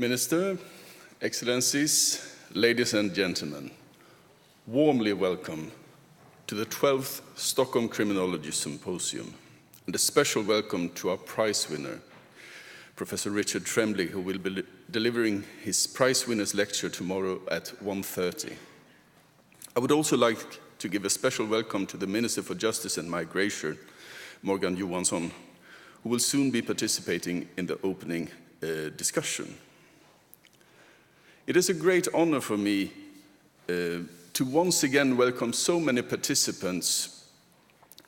Minister, Excellencies, ladies and gentlemen, warmly welcome to the 12th Stockholm Criminology Symposium, and a special welcome to our prize winner, Professor Richard Tremblay, who will be delivering his prize winner's lecture tomorrow at 1:30. I would also like to give a special welcome to the Minister for Justice and Migration, Johansson, who will soon be participating in the opening discussion. It is a great honor for me to once again welcome so many participants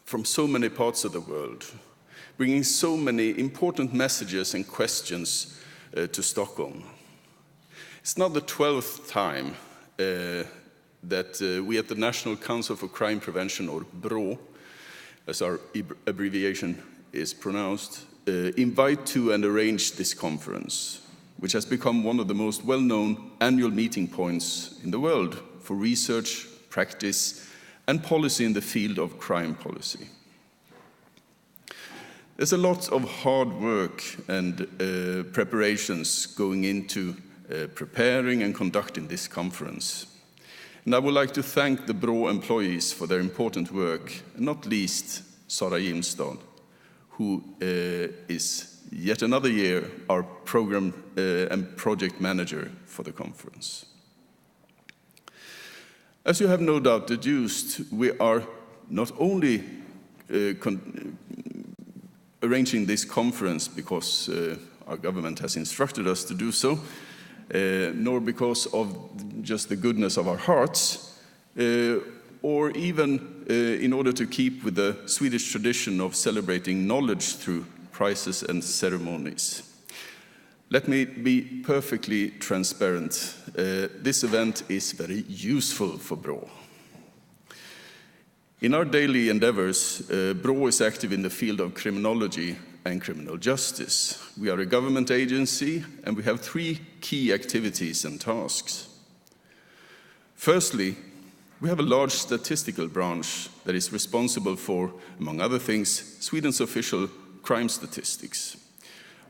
from so many parts of the world, bringing so many important messages and questions to Stockholm. It's now the 12th time that we at the National Council for Crime Prevention, or BRÅ, as our abbreviation is pronounced, invite to and arrange this conference, which has become one of the most well-known annual meeting points in the world for research, practice, and policy in the field of crime policy. There's a lot of hard work and preparations going into preparing and conducting this conference. And I would like to thank the BRÅ employees for their important work, and not least Sara Jimstad, who is yet another year our program and project manager for the conference. As you have no doubt deduced, we are not only arranging this conference because our government has instructed us to do so, nor because of just the goodness of our hearts, or even in order to keep with the Swedish tradition of celebrating knowledge through prizes and ceremonies. Let me be perfectly transparent. This event is very useful for BRÅ. In our daily endeavors, BRÅ is active in the field of criminology and criminal justice. We are a government agency, and we have three key activities and tasks. Firstly, we have a large statistical branch that is responsible for, among other things, Sweden's official crime statistics,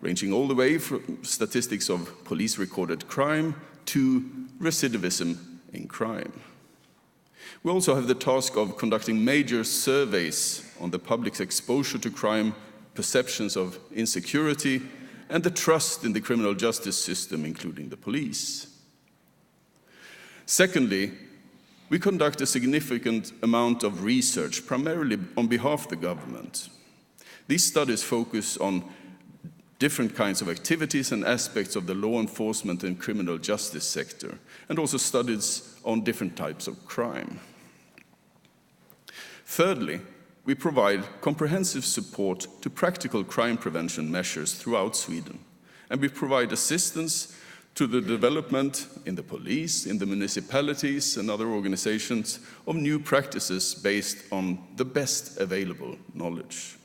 ranging all the way from statistics of police-recorded crime to recidivism in crime. We also have the task of conducting major surveys on the public's exposure to crime, perceptions of insecurity, and the trust in the criminal justice system, including the police. Secondly, we conduct a significant amount of research, primarily on behalf of the government. These studies focus on different kinds of activities and aspects of the law enforcement and criminal justice sector, and also studies on different types of crime. Thirdly, we provide comprehensive support to practical crime prevention measures throughout Sweden, and we provide assistance to the development in the police, in the municipalities and other organizations of new practices based on the best available knowledge.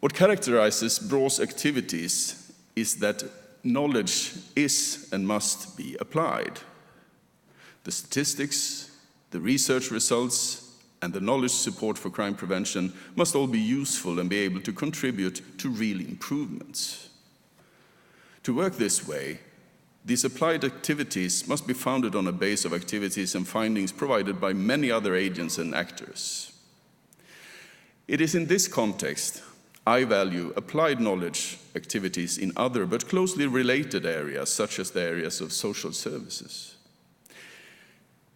What characterizes BRÅ's activities is that knowledge is and must be applied. The statistics, the research results, and the knowledge support for crime prevention must all be useful and be able to contribute to real improvements. To work this way, these applied activities must be founded on a base of activities and findings provided by many other agents and actors. It is in this context I value applied knowledge activities in other but closely related areas, such as the areas of social services.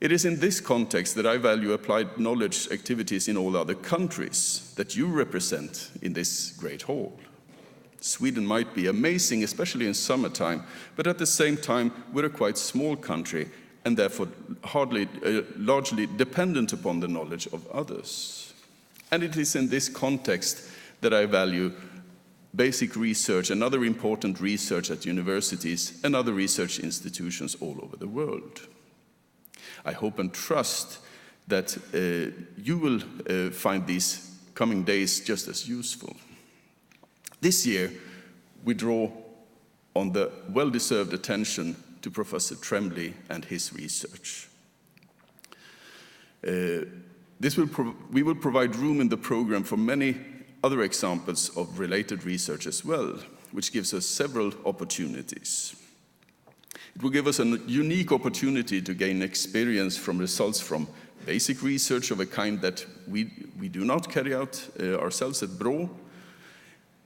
It is in this context that I value applied knowledge activities in all other countries that you represent in this great hall. Sweden might be amazing, especially in summertime, but at the same time, we're a quite small country and therefore largely dependent upon the knowledge of others. And it is in this context that I value basic research and other important research at universities and other research institutions all over the world. I hope and trust that you will find these coming days just as useful. This year, we draw on the well-deserved attention to Professor Tremblay and his research. We will provide room in the program for many other examples of related research as well. which gives us several opportunities. It will give us a unique opportunity to gain experience from results from basic research of a kind that we do not carry out ourselves at BRÅ.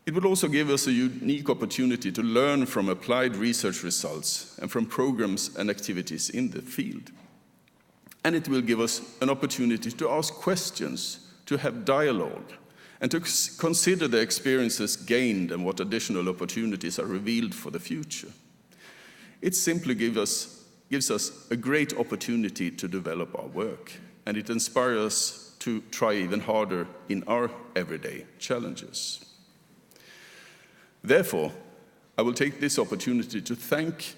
It will also give us a unique opportunity to learn from applied research results and from programs and activities in the field. And it will give us an opportunity to ask questions, to have dialogue, and to consider the experiences gained and what additional opportunities are revealed for the future. It simply gives us a great opportunity to develop our work, and it inspires us to try even harder in our everyday challenges. Therefore, I will take this opportunity to thank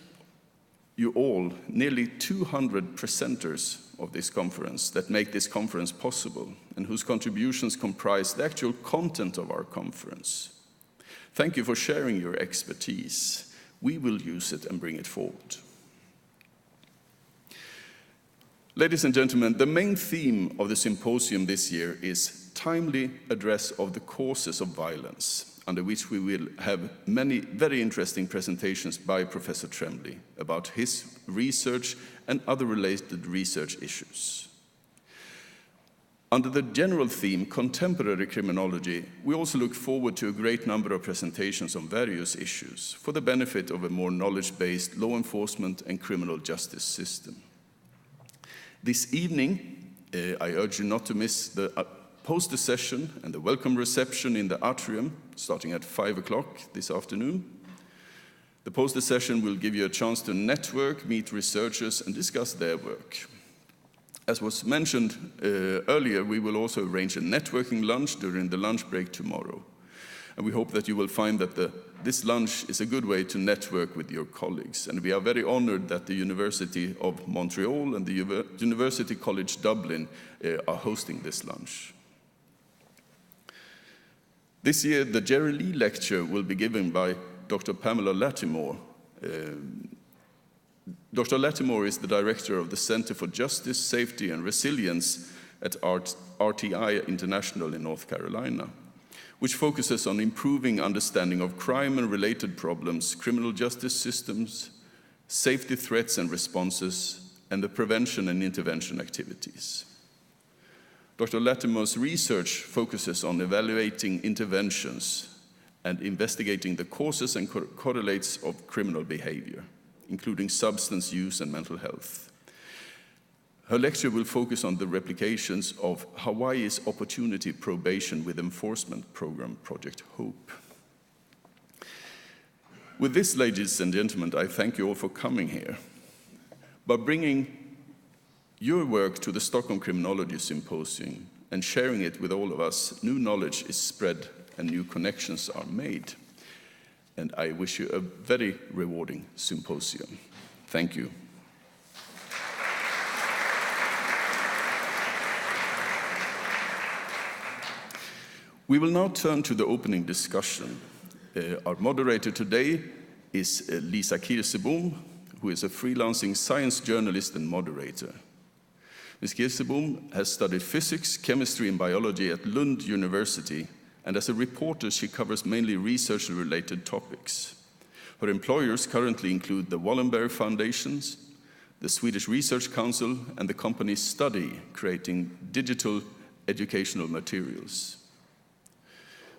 you all, nearly 200 presenters of this conference that make this conference possible and whose contributions comprise the actual content of our conference. Thank you for sharing your expertise. We will use it and bring it forward. Ladies and gentlemen, the main theme of the symposium this year is timely address of the causes of violence, under which we will have many very interesting presentations by Professor Tremblay about his research and other related research issues. Under the general theme, contemporary criminology, we also look forward to a great number of presentations on various issues for the benefit of a more knowledge-based law enforcement and criminal justice system. This evening, I urge you not to miss the poster session and the welcome reception in the atrium, starting at 5 o'clock this afternoon. The poster session will give you a chance to network, meet researchers, and discuss their work. As was mentioned earlier, we will also arrange a networking lunch during the lunch break tomorrow. And we hope that you will find that this lunch is a good way to network with your colleagues. And we are very honored that the University of Montreal and the University College Dublin are hosting this lunch. This year, the Jerry Lee Lecture will be given by Dr. Pamela Lattimore. Dr. Lattimore is the director of the Center for Justice, Safety and Resilience at RTI International in North Carolina, which focuses on improving understanding of crime and related problems, criminal justice systems, safety threats and responses, and the prevention and intervention activities. Dr. Lattimore's research focuses on evaluating interventions and investigating the causes and correlates of criminal behavior, including substance use and mental health. Her lecture will focus on the replications of Hawaii's opportunity probation with enforcement program, Project Hope. With this, ladies and gentlemen, I thank you all for coming here. By bringing your work to the Stockholm Criminology Symposium and sharing it with all of us, new knowledge is spread and new connections are made. And I wish you a very rewarding symposium. Thank you. We will now turn to the opening discussion. Our moderator today is Lisa Kirsebom, who is a freelancing science journalist and moderator. Ms. Kirsebom has studied physics, chemistry, and biology at Lund University, and as a reporter, she covers mainly research-related topics. Her employers currently include the Wallenberg Foundations, the Swedish Research Council, and the company Study, creating digital educational materials.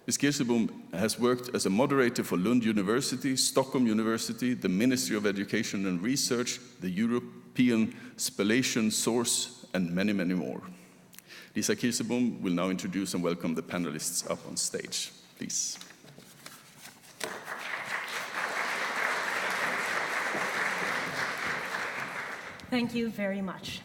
Ms. Kirsebom has worked as a moderator for Lund University, Stockholm University, the Ministry of Education and Research, the European Spallation Source, and many, many more. Lisa Kirsebom will now introduce and welcome the panelists up on stage. Please. Thank you very much.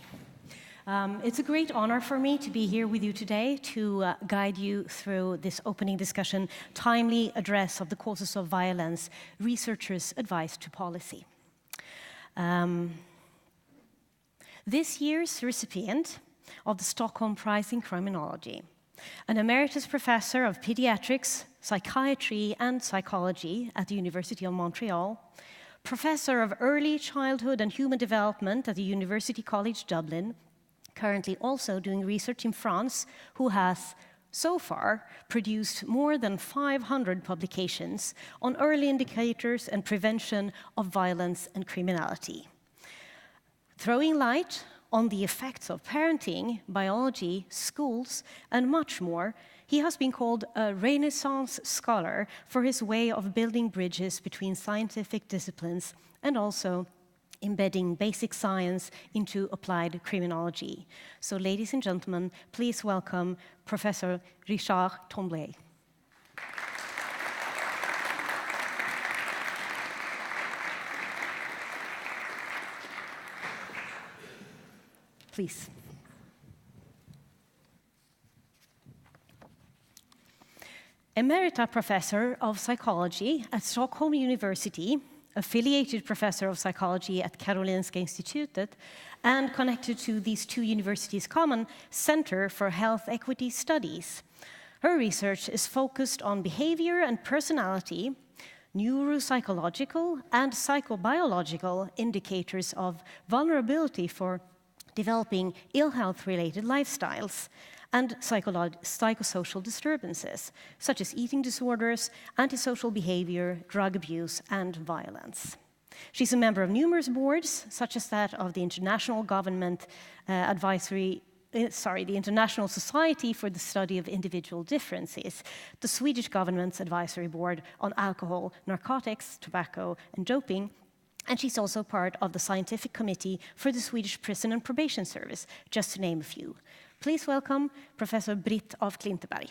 It's a great honor for me to be here with you today to guide you through this opening discussion, Timely Address of the Causes of Violence, Researchers' Advice to Policy. This year's recipient of the Stockholm Prize in Criminology, an emeritus professor of pediatrics, psychiatry, and psychology at the University of Montreal, professor of early childhood and human development at the University College Dublin, currently also doing research in France, who has so far produced more than 500 publications on early indicators and prevention of violence and criminality. Throwing light on the effects of parenting, biology, schools, and much more, he has been called a Renaissance scholar for his way of building bridges between scientific disciplines and also embedding basic science into applied criminology. So, ladies and gentlemen, please welcome Professor Richard Tremblay. Please. Emerita Professor of Psychology at Stockholm University, affiliated Professor of Psychology at Karolinska Institutet, and connected to these two universities' common Center for Health Equity Studies. Her research is focused on behavior and personality, neuropsychological and psychobiological indicators of vulnerability for developing ill health-related lifestyles, and psychosocial disturbances, such as eating disorders, antisocial behavior, drug abuse, and violence. She's a member of numerous boards, such as that of the International the International Society for the Study of Individual Differences, the Swedish government's advisory board on alcohol, narcotics, tobacco, and doping, and she's also part of the scientific committee for the Swedish Prison and Probation Service, just to name a few. Please welcome Professor Britt of Klinteberg.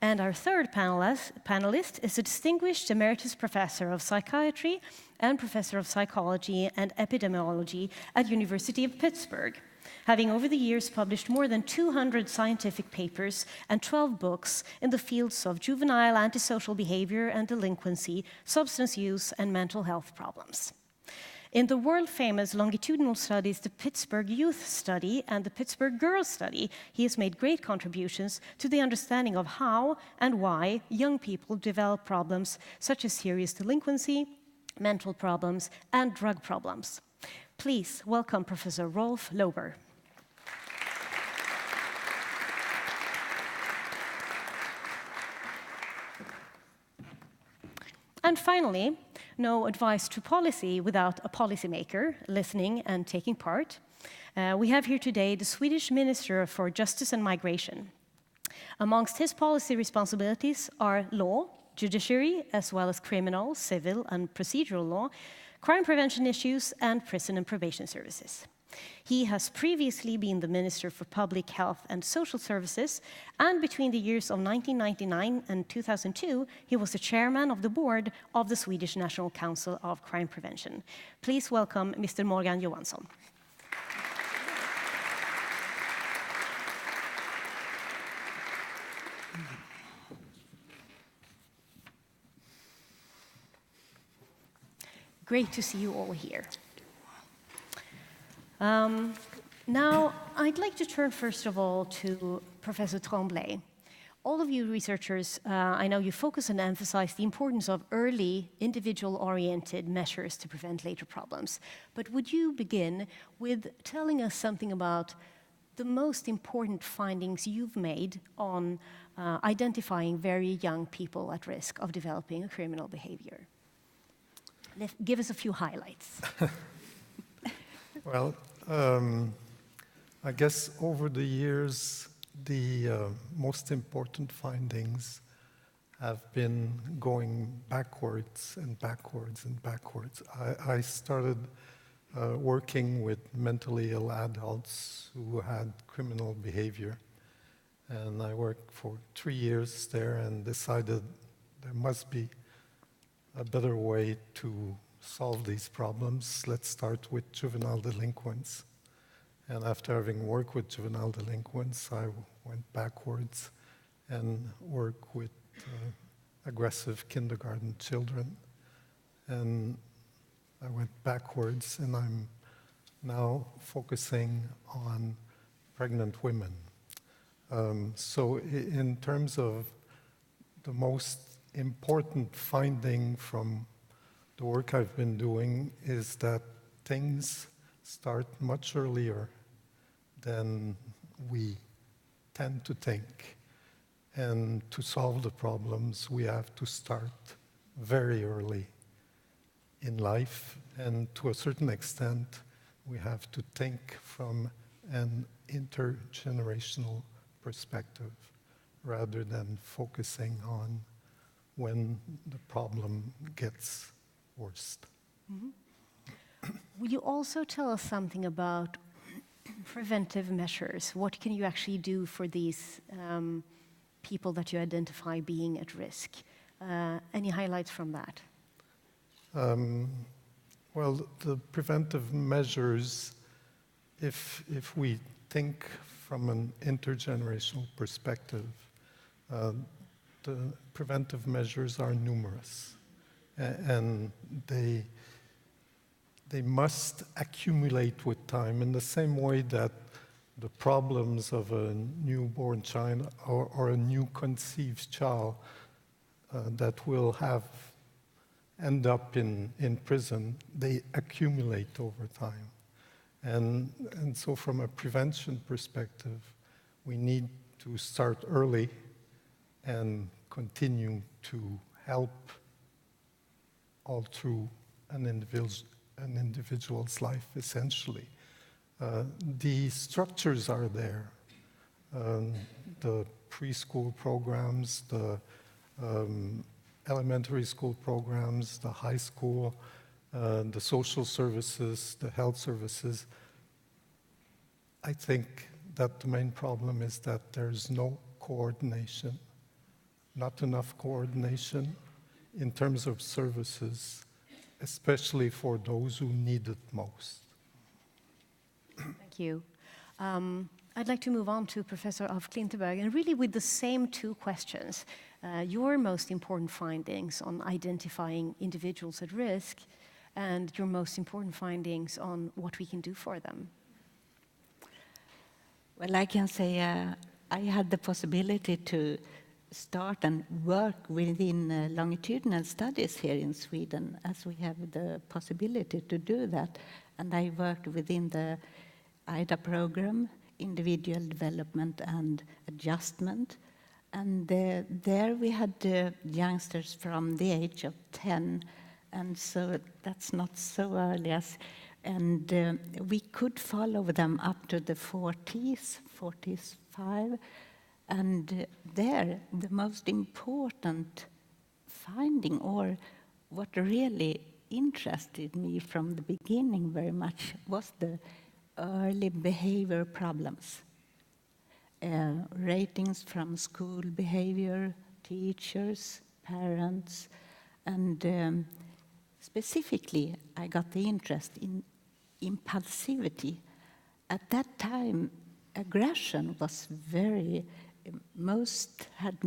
And our third panelist is a distinguished emeritus professor of psychiatry and professor of psychology and epidemiology at University of Pittsburgh, having over the years published more than 200 scientific papers and 12 books in the fields of juvenile antisocial behavior and delinquency, substance use, and mental health problems. In the world-famous longitudinal studies, the Pittsburgh Youth Study and the Pittsburgh Girls Study, he has made great contributions to the understanding of how and why young people develop problems such as serious delinquency, mental problems, and drug problems. Please welcome Professor Rolf Loeber. And finally, no advice to policy without a policymaker listening and taking part. We have here today the Swedish Minister for Justice and Migration. Amongst his policy responsibilities are law, judiciary, as well as criminal, civil, and procedural law, crime prevention issues, and prison and probation services. He has previously been the Minister for Public Health and Social Services, and between the years of 1999 and 2002, he was the chairman of the board of the Swedish National Council of Crime Prevention. Please welcome Mr. Morgan Johansson. Great to see you all here. Now, I'd like to turn first of all to Professor Tremblay. All of you researchers, I know you focus and emphasize the importance of early, individual-oriented measures to prevent later problems. But would you begin with telling us something about the most important findings you've made on identifying very young people at risk of developing a criminal behavior? Give us a few highlights. Well, I guess over the years, the most important findings have been going backwards and backwards and backwards. I started working with mentally ill adults who had criminal behavior, and I worked for 3 years there and decided there must be a better way to solve these problems. Let's start with juvenile delinquents. And after having worked with juvenile delinquents, I went backwards and worked with aggressive kindergarten children. And I went backwards, and I'm now focusing on pregnant women. So in terms of the most important finding from the work I've been doing is that things start much earlier than we tend to think. And to solve the problems, we have to start very early in life. And to a certain extent, we have to think from an intergenerational perspective rather than focusing on when the problem gets worse. Mm-hmm. Will you also tell us something about preventive measures? What can you actually do for these people that you identify being at risk? Any highlights from that? Well, the preventive measures, if we think from an intergenerational perspective, the preventive measures are numerous, and they must accumulate with time in the same way that the problems of a newborn child or a new conceived child that will end up in prison, they accumulate over time. And so from a prevention perspective, we need to start early and continue to help all through an individual's life, essentially. The structures are there. The preschool programs, the elementary school programs, the high school, the social services, the health services. I think that the main problem is that there's no coordination, not enough coordination in terms of services, especially for those who need it most. Thank you. I'd like to move on to Professor of Klinteberg, and really with the same two questions. Your most important findings on identifying individuals at risk, and your most important findings on what we can do for them. Well, I can say I had the possibility to start and work within longitudinal studies here in Sweden, as we have the possibility to do that. And I worked within the IDA program, Individual Development and Adjustment. And there we had youngsters from the age of 10, and so that's not so early. And we could follow them up to the 40s, 45. And there, the most important finding, or what really interested me from the beginning very much, was the early behavior problems. Ratings from school behavior, teachers, parents, and specifically, I got the interest in impulsivity. At that time, aggression was had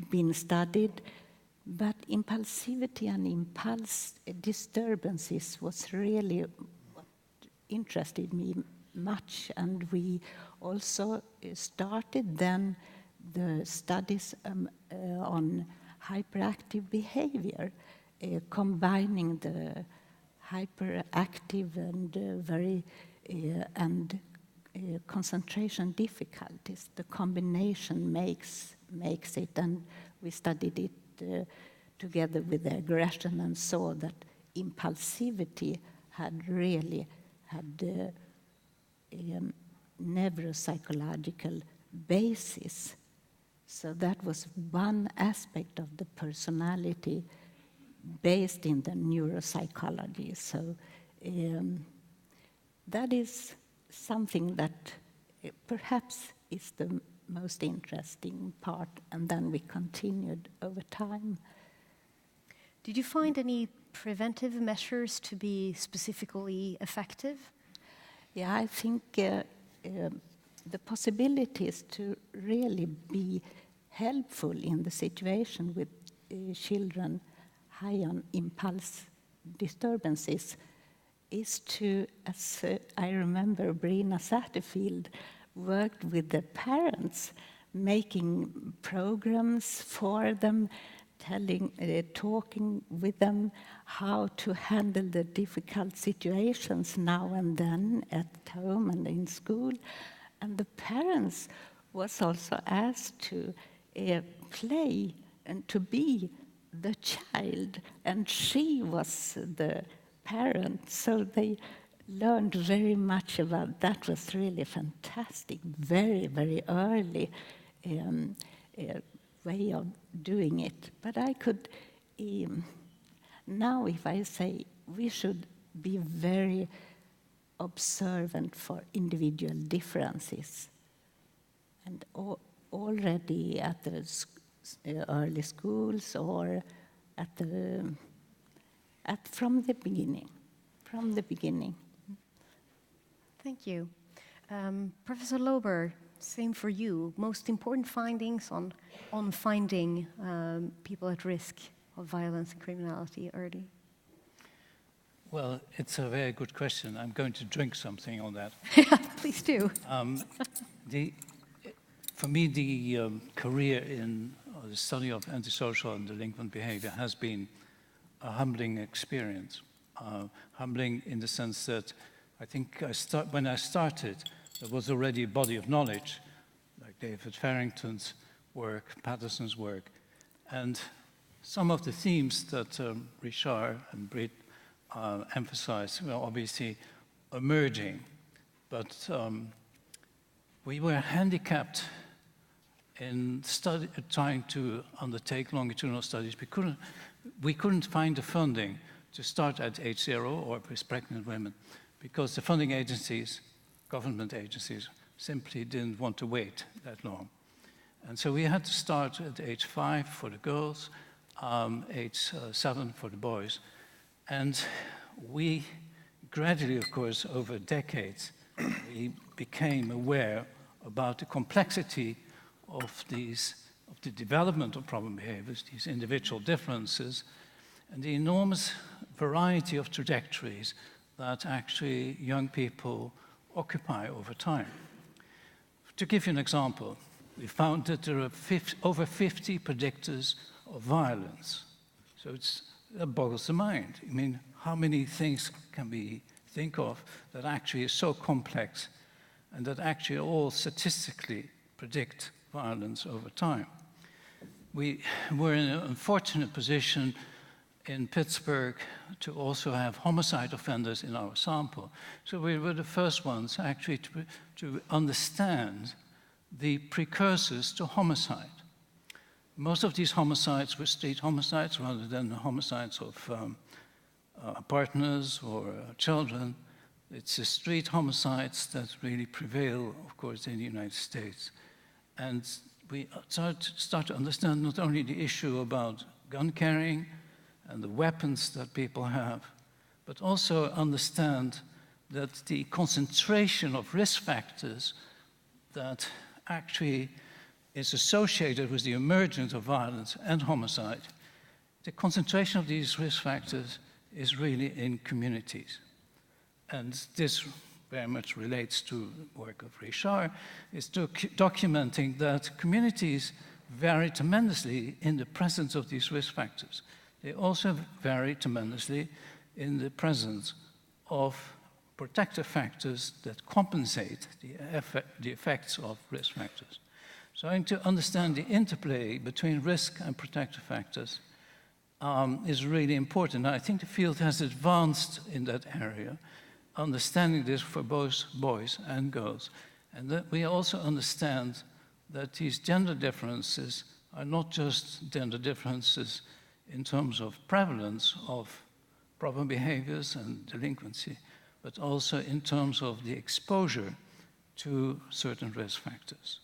been studied, but impulsivity and impulse disturbances was really what interested me much, and we also started then the studies on hyperactive behavior, combining the hyperactive and concentration difficulties. The combination makes it, and we studied it together with the aggression and saw that impulsivity had really had a neuropsychological basis. So that was one aspect of the personality based in the neuropsychology. So that is something that perhaps is the most interesting part, and then we continued over time. Did you find any preventive measures to be specifically effective? Yeah, I think the possibilities to really be helpful in the situation with children high on impulse disturbances is to, as I remember Brina Satterfield worked with the parents, making programs for them talking with them how to handle the difficult situations now and then at home and in school. And the parents was also asked to play and to be the child, and she was the parent. So they learned very much about that. Was really fantastic, very, very early way of doing it. But I could, now if I say we should be very observant for individual differences. And already at the early schools or from the beginning. Thank you. Professor Loeber, same for you. Most important findings on finding people at risk of violence and criminality early? Well, it's a very good question. I'm going to drink something on that. Please do. For me, the career in the study of antisocial and delinquent behavior has been a humbling experience. Humbling in the sense that I think when I started, there was already a body of knowledge, like David Farrington's work, Patterson's work, and some of the themes that Richard and Britt emphasized were obviously emerging, but we were handicapped in trying to undertake longitudinal studies. We couldn't find the funding to start at age 0 or with pregnant women, because the funding agencies, government agencies, simply didn't want to wait that long. And so we had to start at age 5 for the girls, age 7 for the boys. And we gradually, of course, over decades, we became aware about the complexity of the development of problem behaviors, these individual differences, and the enormous variety of trajectories that actually young people occupy over time. To give you an example, we found that there are over 50 predictors of violence. So that boggles the mind. I mean, how many things can we think of that actually is so complex and that actually all statistically predict violence over time? We were in an unfortunate position in Pittsburgh to also have homicide offenders in our sample. So we were the first ones actually to understand the precursors to homicide. Most of these homicides were street homicides rather than the homicides of partners or children. It's the street homicides that really prevail, of course, in the United States. And we start to understand not only the issue about gun carrying and the weapons that people have, but also understand that the concentration of risk factors that actually is associated with the emergence of violence and homicide, the concentration of these risk factors is really in communities. And this very much relates to the work of Richard, is documenting that communities vary tremendously in the presence of these risk factors. They also vary tremendously in the presence of protective factors that compensate the effects of risk factors. So to understand the interplay between risk and protective factors is really important. I think the field has advanced in that area, understanding this for both boys and girls. And that we also understand that these gender differences are not just gender differences in terms of prevalence of problem behaviors and delinquency, but also in terms of the exposure to certain risk factors.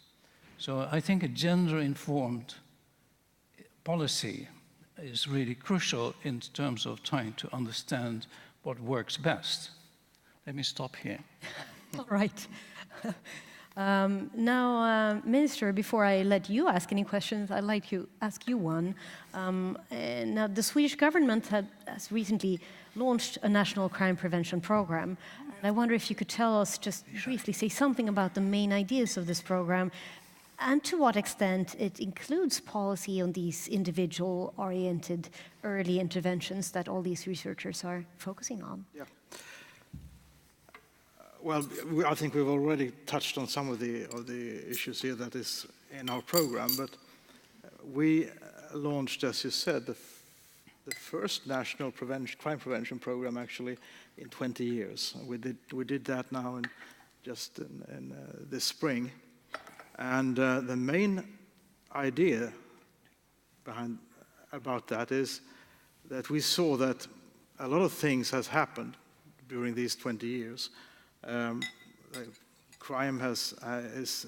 So I think a gender-informed policy is really crucial in terms of trying to understand what works best. Let me stop here. All right. Now, Minister, before I let you ask any questions, I'd like to ask you one. Now, the Swedish government has recently launched a national crime prevention program. And I wonder if you could tell us, just briefly, say something about the main ideas of this program and to what extent it includes policy on these individual-oriented early interventions that all these researchers are focusing on. Yeah. Well, I think we've already touched on some of the issues here that is in our program, but we launched, as you said, the first national crime prevention program actually in 20 years. We did that now in this spring, and the main idea about that is that we saw that a lot of things has happened during these 20 years. Crime is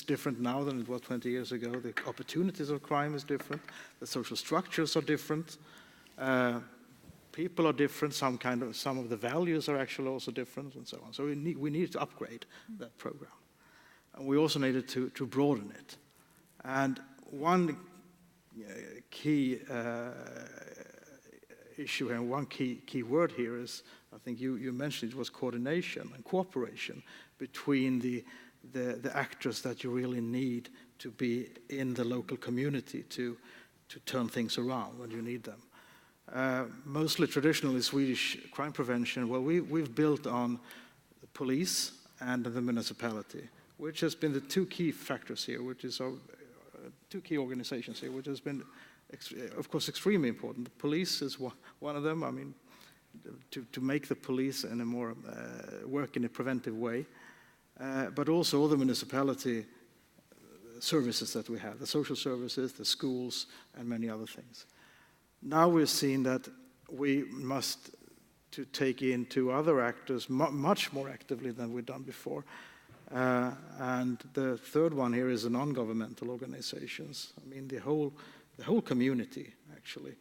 different now than it was 20 years ago. The opportunities of crime is different. The social structures are different. People are different. Some of the values are actually also different, and so on. So we need to upgrade that program, and we also needed to broaden it. And one key issue and one key word here is, I think you mentioned it, was coordination and cooperation between the actors that you really need to be in the local community to turn things around when you need them. Mostly traditionally Swedish crime prevention, well, we've built on the police and the municipality, which has been the two key factors here, which is our two key organizations here, which has been, of course, extremely important. The police is one of them. I mean, to make the police in a more work in a preventive way, but also all the municipality services that we have, the social services, the schools, and many other things. Now we're seeing that we must to take in two other actors much more actively than we've done before. And the third one here is the non-governmental organizations. I mean, the whole community, actually.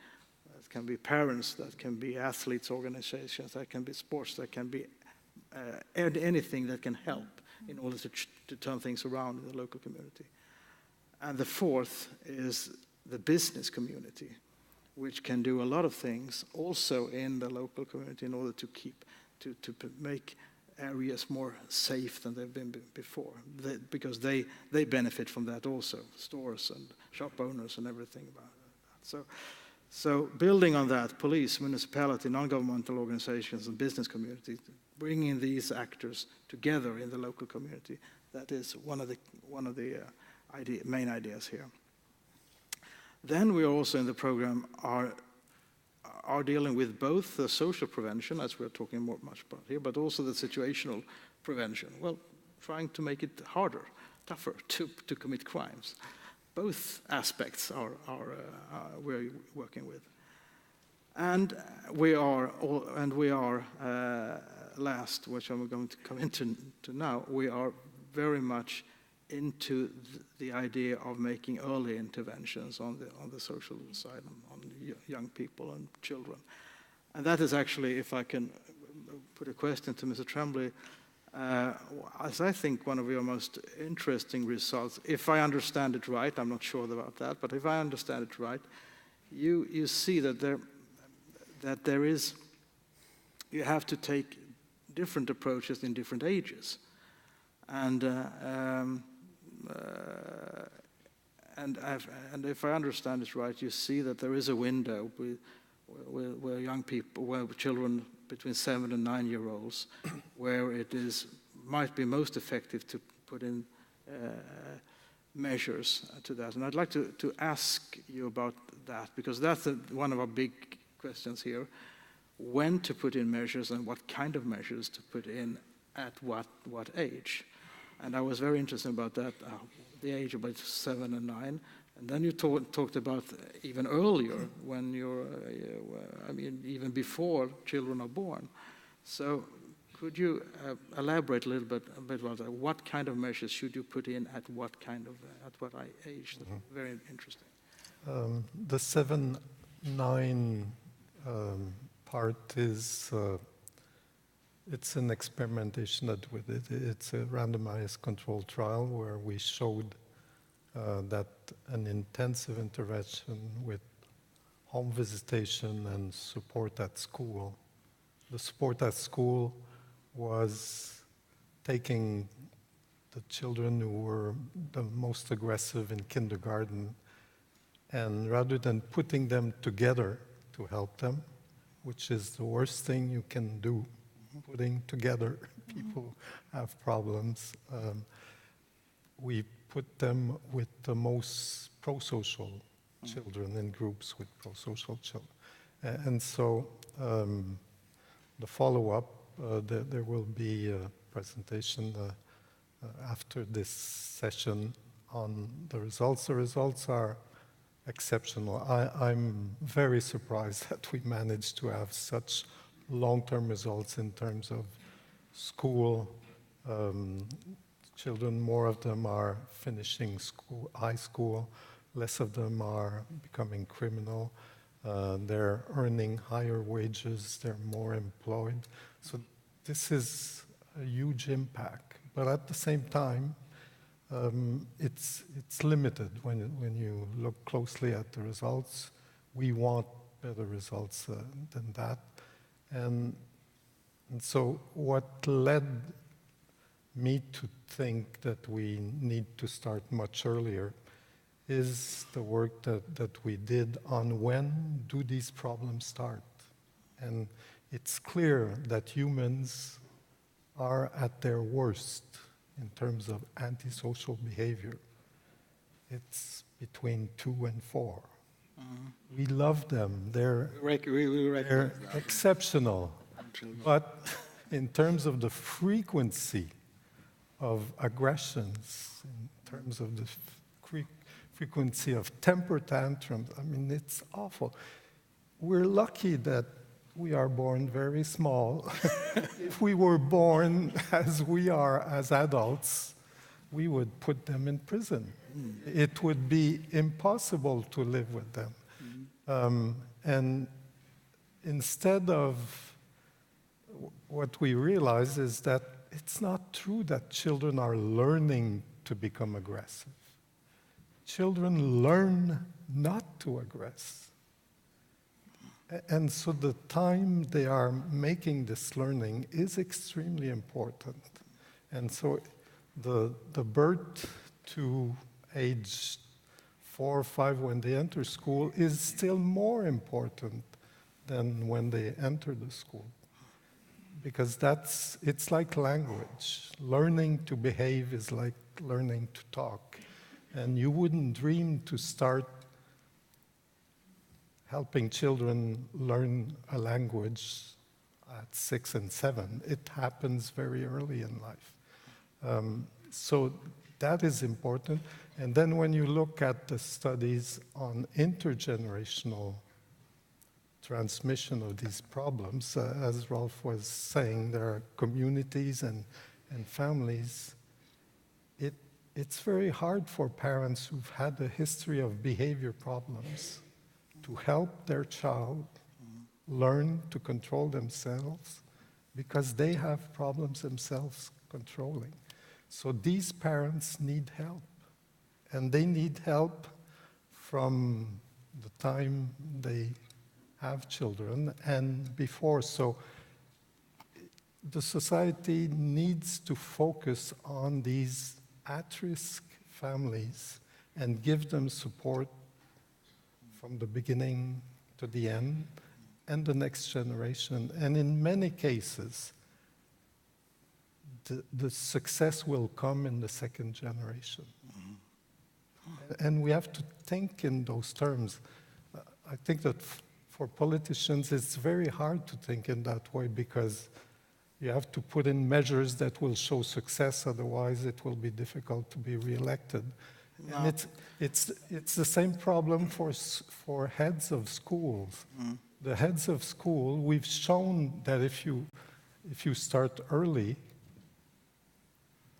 That can be parents, that can be athletes organizations, that can be sports, that can be anything that can help in order to turn things around in the local community. And the fourth is the business community, which can do a lot of things also in the local community in order to make areas more safe than they've been before, because they benefit from that also, stores and shop owners and everything about that. So building on that, police, municipality, non-governmental organizations, and business community, bringing these actors together in the local community, that is one of the main ideas here. Then we are also in the program are dealing with both the social prevention, as we're talking much about here, but also the situational prevention. Well, trying to make it harder, tougher to commit crimes. Both aspects we're working with, and we are last, which I'm going to come into now. We are very much into the idea of making early interventions on the social side, on young people and children. And that is actually, if I can put a question to Mr. Tremblay, as I think one of your most interesting results, if I understand it right, I'm not sure about that, but if I understand it right, you see that there is, you have to take different approaches in different ages. And if I understand it right, you see that there is a window where young people, where children between 7 and 9 year olds, where it might be most effective to put in measures to that. And I'd like to ask you about that, because that's one of our big questions here: when to put in measures and what kind of measures to put in at what age. And I was very interested about that, the age about 7 and 9. And then you talked about even earlier, when even before children are born. So could you elaborate a little bit about that? What kind of measures should you put in at what age? That's very interesting. The 7-9 part is. It's an experimentation that we did. It's a randomized controlled trial where we showed that an intensive intervention with home visitation and support at school. The support at school was taking the children who were the most aggressive in kindergarten, and rather than putting them together to help them, which is the worst thing you can do, putting together people who have problems, we put them with the most pro-social children in groups with pro-social children. And so the follow-up, there will be a presentation after this session on the results. The results are exceptional. I'm very surprised that we managed to have such long-term results in terms of school. Children, more of them are finishing school, high school, less of them are becoming criminal. They're earning higher wages, they're more employed. So this is a huge impact. But at the same time, it's limited when you look closely at the results. We want better results than that. And so what led me to think that we need to start much earlier is the work that we did on when do these problems start. And it's clear that humans are at their worst in terms of antisocial behavior. It's between 2 and 4. We love them. They're exceptional. But in terms of the frequency of aggressions, in terms of the frequency of temper tantrums, I mean, it's awful. We're lucky that we are born very small. If we were born as we are as adults, we would put them in prison. It would be impossible to live with them. And instead of what we realize is that it's not true that children are learning to become aggressive. Children learn not to aggress. And so the time they are making this learning is extremely important. And so the birth to age 4 or 5 when they enter school is still more important than when they enter the school. Because it's like language. Learning to behave is like learning to talk. And you wouldn't dream to start helping children learn a language at 6 and 7. It happens very early in life. So that is important. And then when you look at the studies on intergenerational transmission of these problems, as Rolf was saying, there are communities and families. It's very hard for parents who've had a history of behavior problems to help their child learn to control themselves because they have problems themselves controlling. So these parents need help, and they need help from the time they have children and before. So the society needs to focus on these at-risk families and give them support from the beginning to the end, and the next generation. And in many cases, the success will come in the second generation. And we have to think in those terms. I think that for politicians, it's very hard to think in that way because you have to put in measures that will show success, otherwise it will be difficult to be re-elected. And it's the same problem for heads of schools. The heads of school, we've shown that if you start early,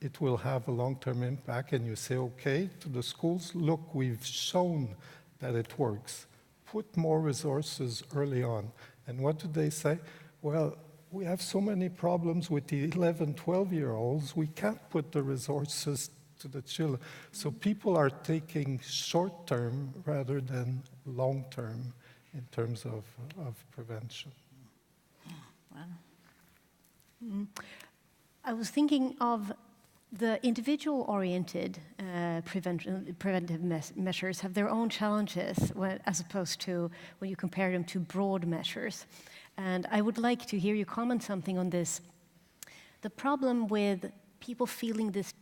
it will have a long-term impact, and you say, okay, to the schools, look, we've shown that it works. Put more resources early on. And what do they say? Well, we have so many problems with the 11, 12-year-olds, we can't put the resources to the children. So people are taking short-term rather than long-term in terms of prevention. I was thinking of the individual-oriented preventive measures have their own challenges as opposed to when you compare them to broad measures. And I would like to hear you comment something on this. The problem with people feeling this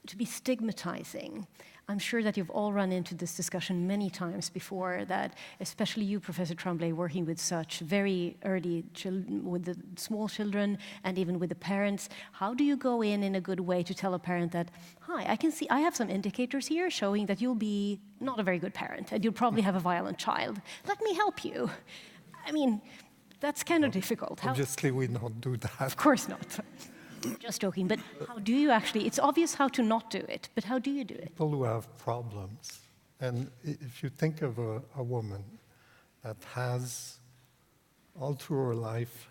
to be stigmatizing. I'm sure that you've all run into this discussion many times before, that especially you, Professor Tremblay, working with such very early children, with the small children and even with the parents, how do you go in a good way to tell a parent that, hi, I can see, I have some indicators here showing that you'll be not a very good parent and you'll probably have a violent child. Let me help you. I mean, that's kind of difficult. Obviously, we don't do that. Of course not. Just joking, but how do you actually, it's obvious how to not do it, but how do you do it? People who have problems, and if you think of a woman that has, all through her life,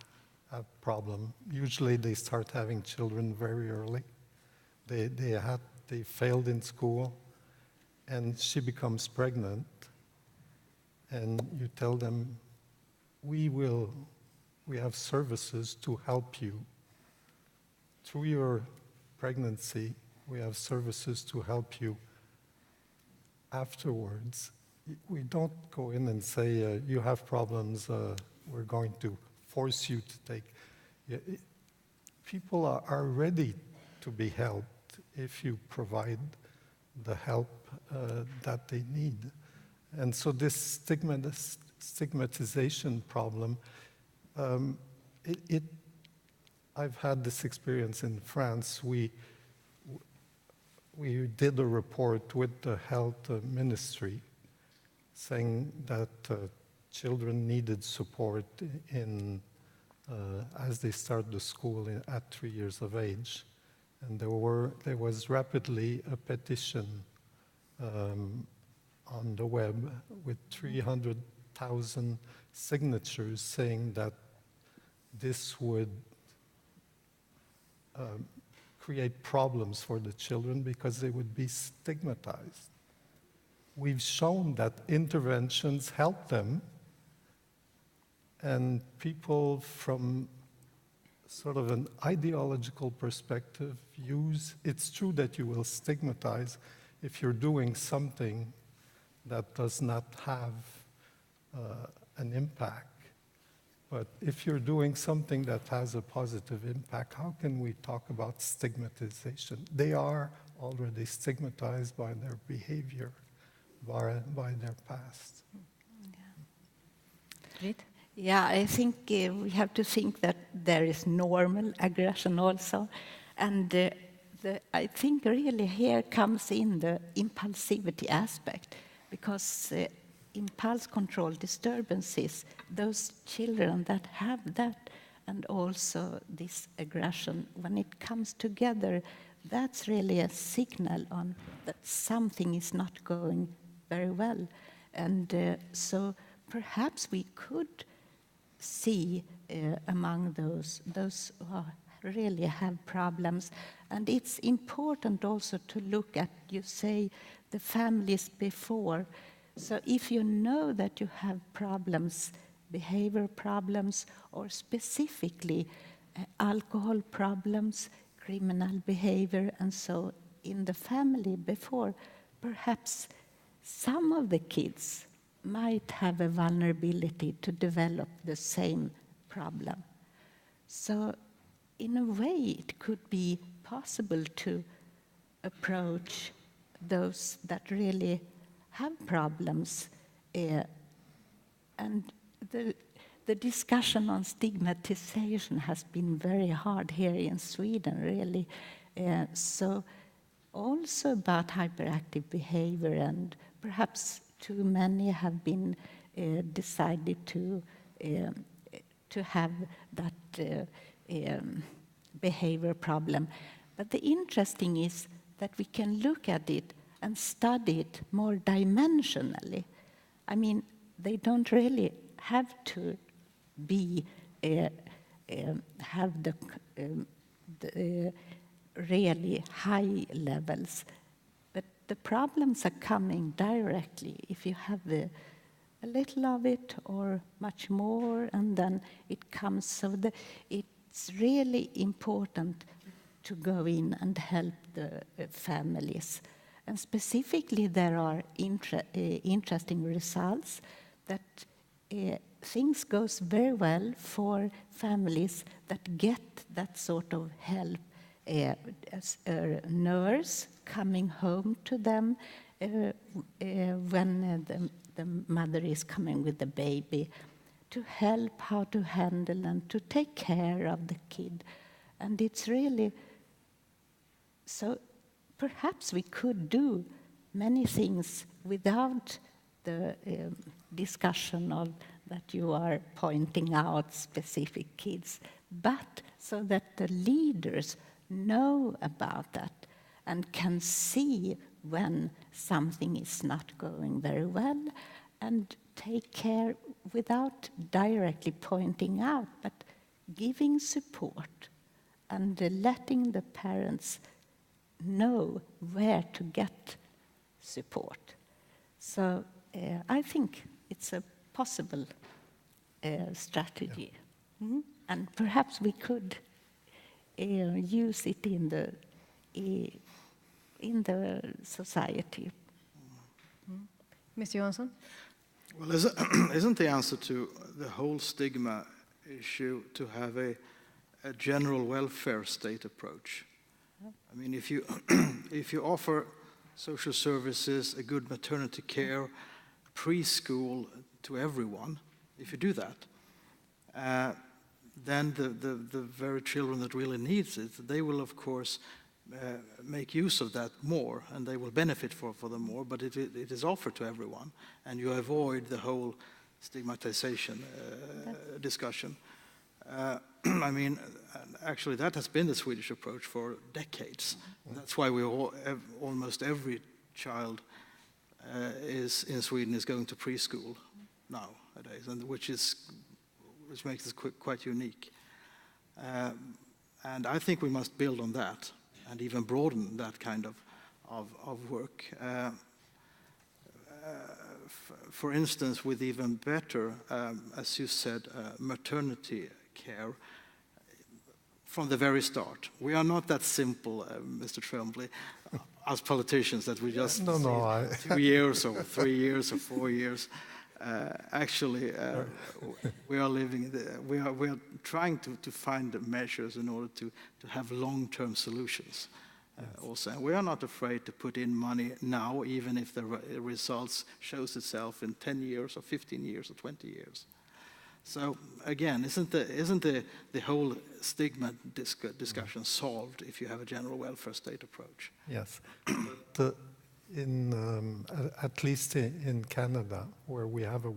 a problem, usually they start having children very early. They failed in school, and she becomes pregnant, and you tell them, we have services to help you. Through your pregnancy, we have services to help you afterwards. We don't go in and say, you have problems, we're going to force you to take. People are ready to be helped if you provide the help that they need. And so this stigmatization problem, I've had this experience in France. We did a report with the health ministry saying that children needed support as they start the school at 3 years of age. And there was rapidly a petition on the web with 300,000 signatures saying that this would create problems for the children because they would be stigmatized. We've shown that interventions help them, and people from sort of an ideological perspective it's true that you will stigmatize if you're doing something that does not have an impact. But if you're doing something that has a positive impact, how can we talk about stigmatization? They are already stigmatized by their behavior, by their past. Britt? Yeah, I think we have to think that there is normal aggression also. And I think really here comes in the impulsivity aspect, because impulse control disturbances, those children that have that and also this aggression, when it comes together, that's really a signal on that something is not going very well. And so perhaps we could see among those who really have problems. And it's important also to look at, you say, the families before. So if you know that you have problems, behavior problems, or specifically alcohol problems, criminal behavior, and so in the family before, perhaps some of the kids might have a vulnerability to develop the same problem. So in a way, it could be possible to approach those that really have problems. And the discussion on stigmatization has been very hard here in Sweden, really. So also about hyperactive behavior, and perhaps too many have been decided to have that behavior problem. But the interesting is that we can look at it and study it more dimensionally. I mean, they don't really have to be have the really high levels, but the problems are coming directly if you have a little of it or much more, and then it comes. So it's really important to go in and help the families. And specifically, there are interesting results that things goes very well for families that get that sort of help. As a nurse coming home to them when the mother is coming with the baby, to help how to handle and to take care of the kid. And it's really, so perhaps we could do many things without the discussion of that you are pointing out specific kids, but so that the leaders know about that and can see when something is not going very well and take care without directly pointing out, but giving support and letting the parents know where to get support. So I think it's a possible strategy. Mm -hmm. And perhaps we could use it in the society. Mr. Johansson? Well, isn't the answer to the whole stigma issue to have a general welfare state approach? I mean, if you offer social services, a good maternity care, preschool to everyone, if you do that, then the very children that really needs it, they will of course make use of that more, and they will benefit for them more, but it is offered to everyone, and you avoid the whole stigmatization discussion. I mean, actually that has been the Swedish approach for decades. That's why almost every child in Sweden is going to preschool nowadays, and which makes it quite unique. And I think we must build on that and even broaden that kind of work. For instance, with even better, as you said, maternity care from the very start. We are not that simple, Mr. Tremblay, as politicians, that we just 2 years or 3 years or 4 years. Actually, we are trying to find the measures in order to have long-term solutions. Also, and we are not afraid to put in money now, even if the results shows itself in 10 years or 15 years or 20 years. So again, isn't the whole stigma discussion solved if you have a general welfare state approach? Yes. At least in Canada, where we have a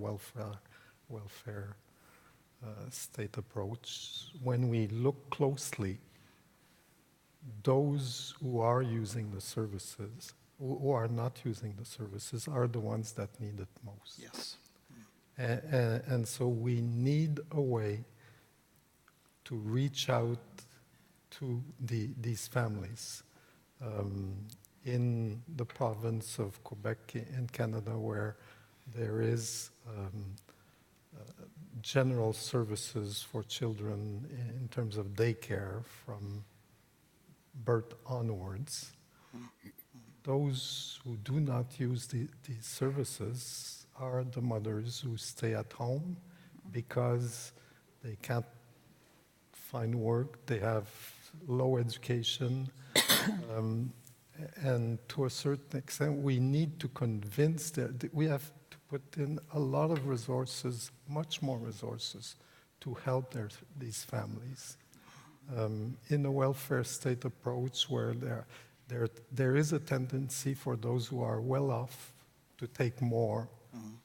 welfare state approach, when we look closely, those who are using the services, who are not using the services, are the ones that need it most. Yes. And so we need a way to reach out to these families. In the province of Quebec in Canada, where there is general services for children in terms of daycare from birth onwards, those who do not use these services are the mothers who stay at home because they can't find work, they have low education, and to a certain extent we need to convince that we have to put in a lot of resources, much more resources, to help these families. In a welfare state approach where there is a tendency for those who are well off to take more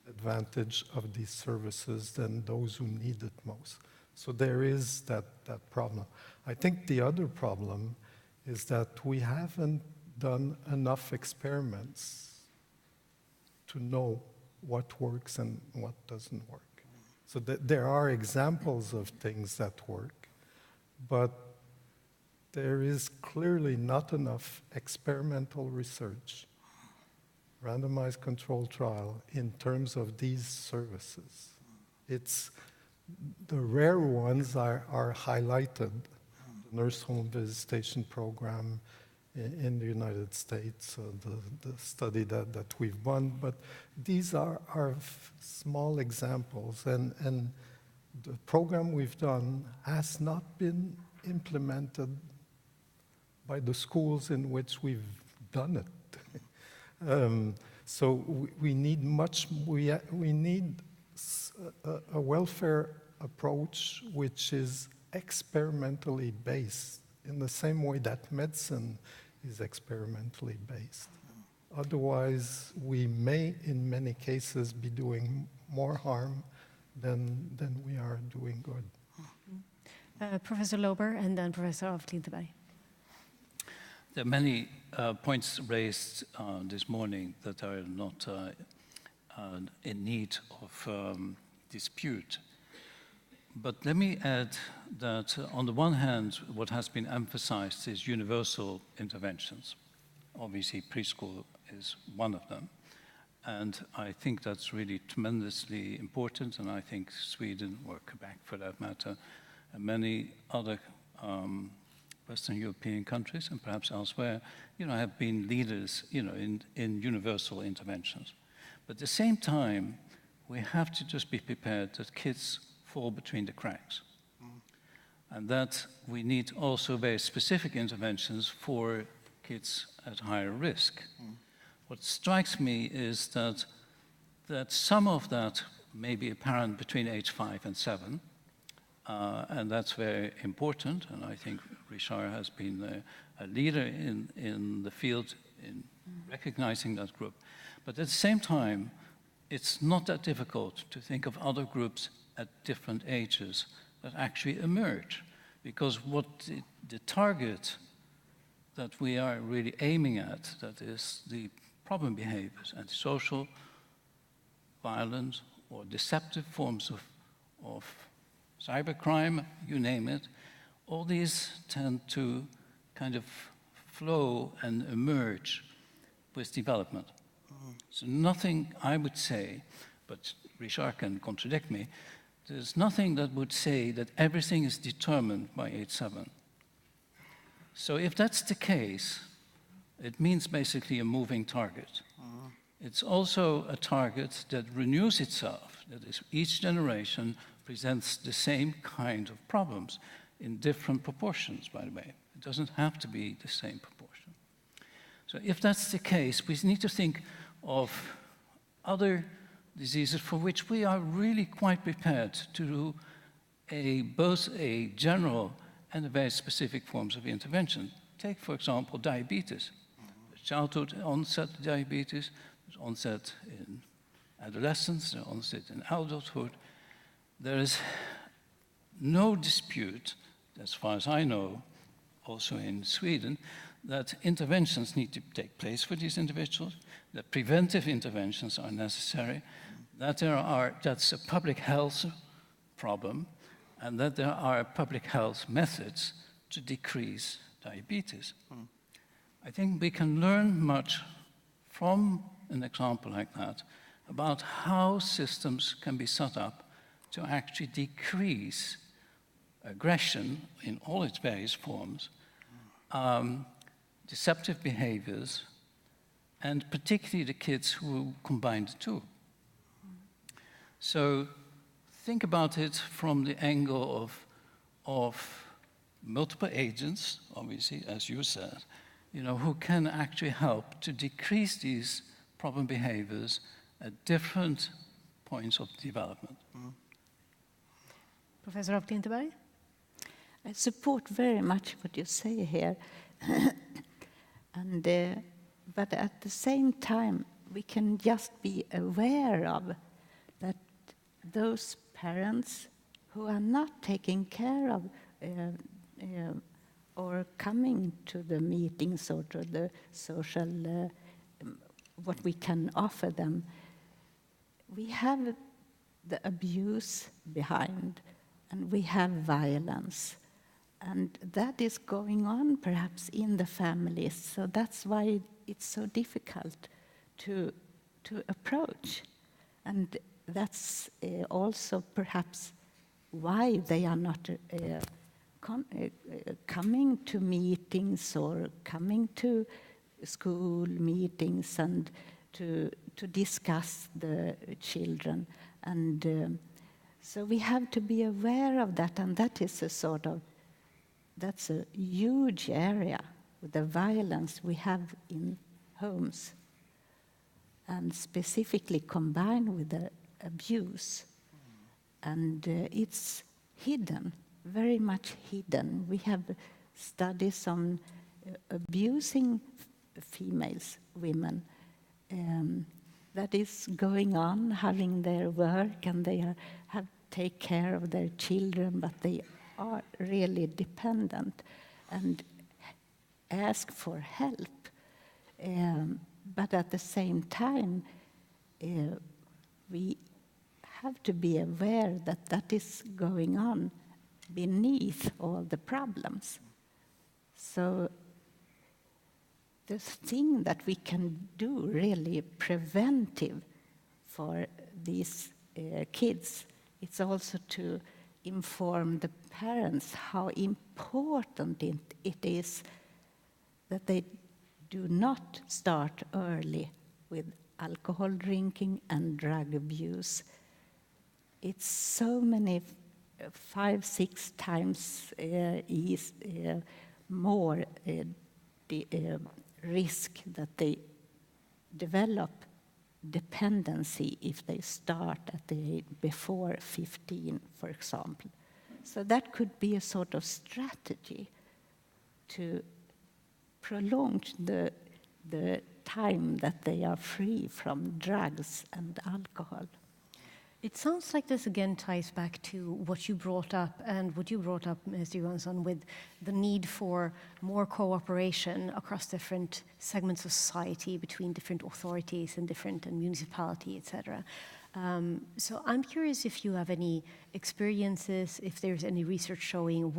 advantage of these services than those who need it most. So there is that problem. I think the other problem is that we haven't done enough experiments to know what works and what doesn't work. So there are examples of things that work, but there is clearly not enough experimental research, randomized controlled trial, in terms of these services. It's the rare ones are highlighted, nurse home visitation program in the United States, the study that we've done. But these are small examples, and the program we've done has not been implemented by the schools in which we've done it. So we need we need a welfare approach which is experimentally based, in the same way that medicine is experimentally based. Otherwise, we may, in many cases, be doing more harm than we are doing good. Professor Loeber and then Professor of Klinteberg. There are many points raised this morning that are not in need of dispute. But let me add that on the one hand, what has been emphasized is universal interventions. Obviously, preschool is one of them. And I think that's really tremendously important, and I think Sweden, or Quebec for that matter, and many other Western European countries, and perhaps elsewhere, have been leaders, in universal interventions. But at the same time, we have to just be prepared that kids fall between the cracks. And that we need also very specific interventions for kids at higher risk. What strikes me is that some of that may be apparent between age 5 and 7, and that's very important, and I think Richard has been a leader in the field in recognizing that group. But at the same time, it's not that difficult to think of other groups at different ages that actually emerge, because what the target that we are really aiming at, that is the problem behaviors, antisocial, violent, or deceptive forms of cybercrime, you name it, all these tend to kind of flow and emerge with development. So nothing, I would say, but Richard can contradict me, there's nothing that would say that everything is determined by age 7. So if that's the case, it means basically a moving target. It's also a target that renews itself, that is, each generation presents the same kind of problems in different proportions, by the way. It doesn't have to be the same proportion. So if that's the case, we need to think of other diseases for which we are really quite prepared to do both a general and a very specific forms of intervention. Take, for example, diabetes. There's childhood onset diabetes, there's onset in adolescence, there's onset in adulthood. There is no dispute, as far as I know, also in Sweden, that interventions need to take place for these individuals, that preventive interventions are necessary, that that's a public health problem, and that there are public health methods to decrease diabetes. I think we can learn much from an example like that about how systems can be set up to actually decrease aggression in all its various forms, deceptive behaviors, and particularly the kids who combine the two. So think about it from the angle of multiple agents, obviously, as you said, who can actually help to decrease these problem behaviors at different points of development. Professor of Klinteberg? I support very much what you say here. But at the same time, we can just be aware of that those parents who are not taking care of or coming to the meetings or to the social, what we can offer them, we have the abuse behind, and we have violence. And that is going on perhaps in the families. So that's why it's so difficult to approach. And that's also perhaps why they are not coming to meetings or coming to school meetings and to discuss the children. And so we have to be aware of that, and that is that's a huge area with the violence we have in homes, and specifically combined with the abuse. And it's hidden, very much hidden. We have studies on abusing females, women, that is going on, having their work, and they have take care of their children, but they are really dependent and ask for help. But at the same time, we have to be aware that that is going on beneath all the problems. So the thing that we can do really preventive for these kids, it's also to inform the parents how important it is that they do not start early with alcohol drinking and drug abuse. It's so many, 5-6 times more risk that they develop dependency if they start at the before 15, for example. So that could be a sort of strategy to prolong the time that they are free from drugs and alcohol. It sounds like this again ties back to what you brought up, and what you brought up, Mr. Johansson, with the need for more cooperation across different segments of society, between different authorities and different municipality, etc. So I'm curious if you have any experiences, if there's any research showing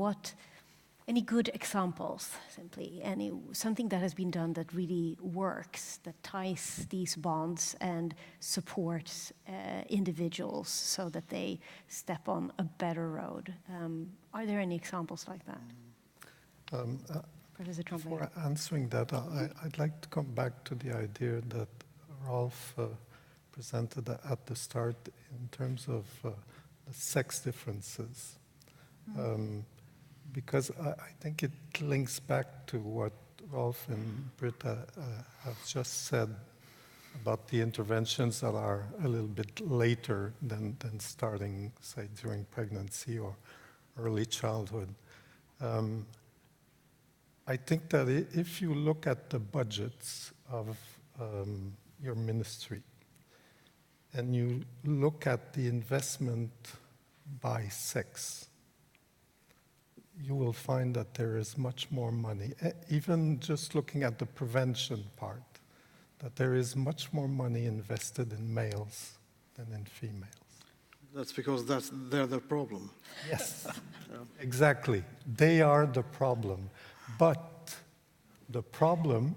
any good examples, simply, something that has been done that really works, that ties these bonds and supports individuals so that they step on a better road. Are there any examples like that? Professor Tremblay. Before answering that, I'd like to come back to the idea that Rolf presented at the start in terms of the sex differences. Because I think it links back to what Rolf and Britt have just said about the interventions that are a little bit later than starting, say, during pregnancy or early childhood. I think that if you look at the budgets of your ministry and you look at the investment by sex, you will find that there is much more money, even just looking at the prevention part, that there is much more money invested in males than in females. That's because they're the problem. Yes, exactly. They are the problem. But the problem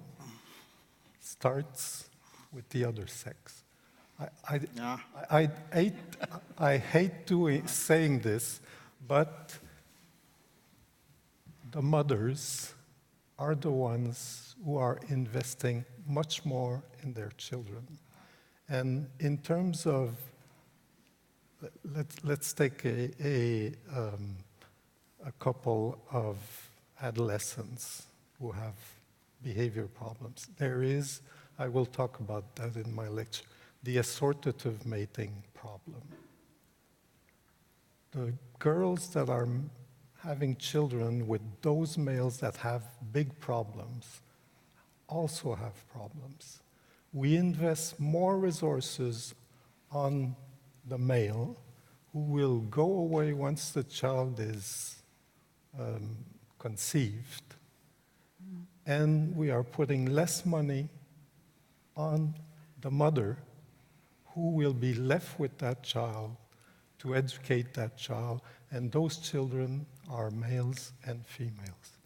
starts with the other sex. I hate saying this, but the mothers are the ones who are investing much more in their children. And in terms of, let's take a couple of adolescents who have behavior problems. There is, I will talk about that in my lecture, the assortative mating problem. The girls that are having children with those males that have big problems also have problems. We invest more resources on the male who will go away once the child is conceived, and we are putting less money on the mother who will be left with that child to educate that child, and those children are males and females.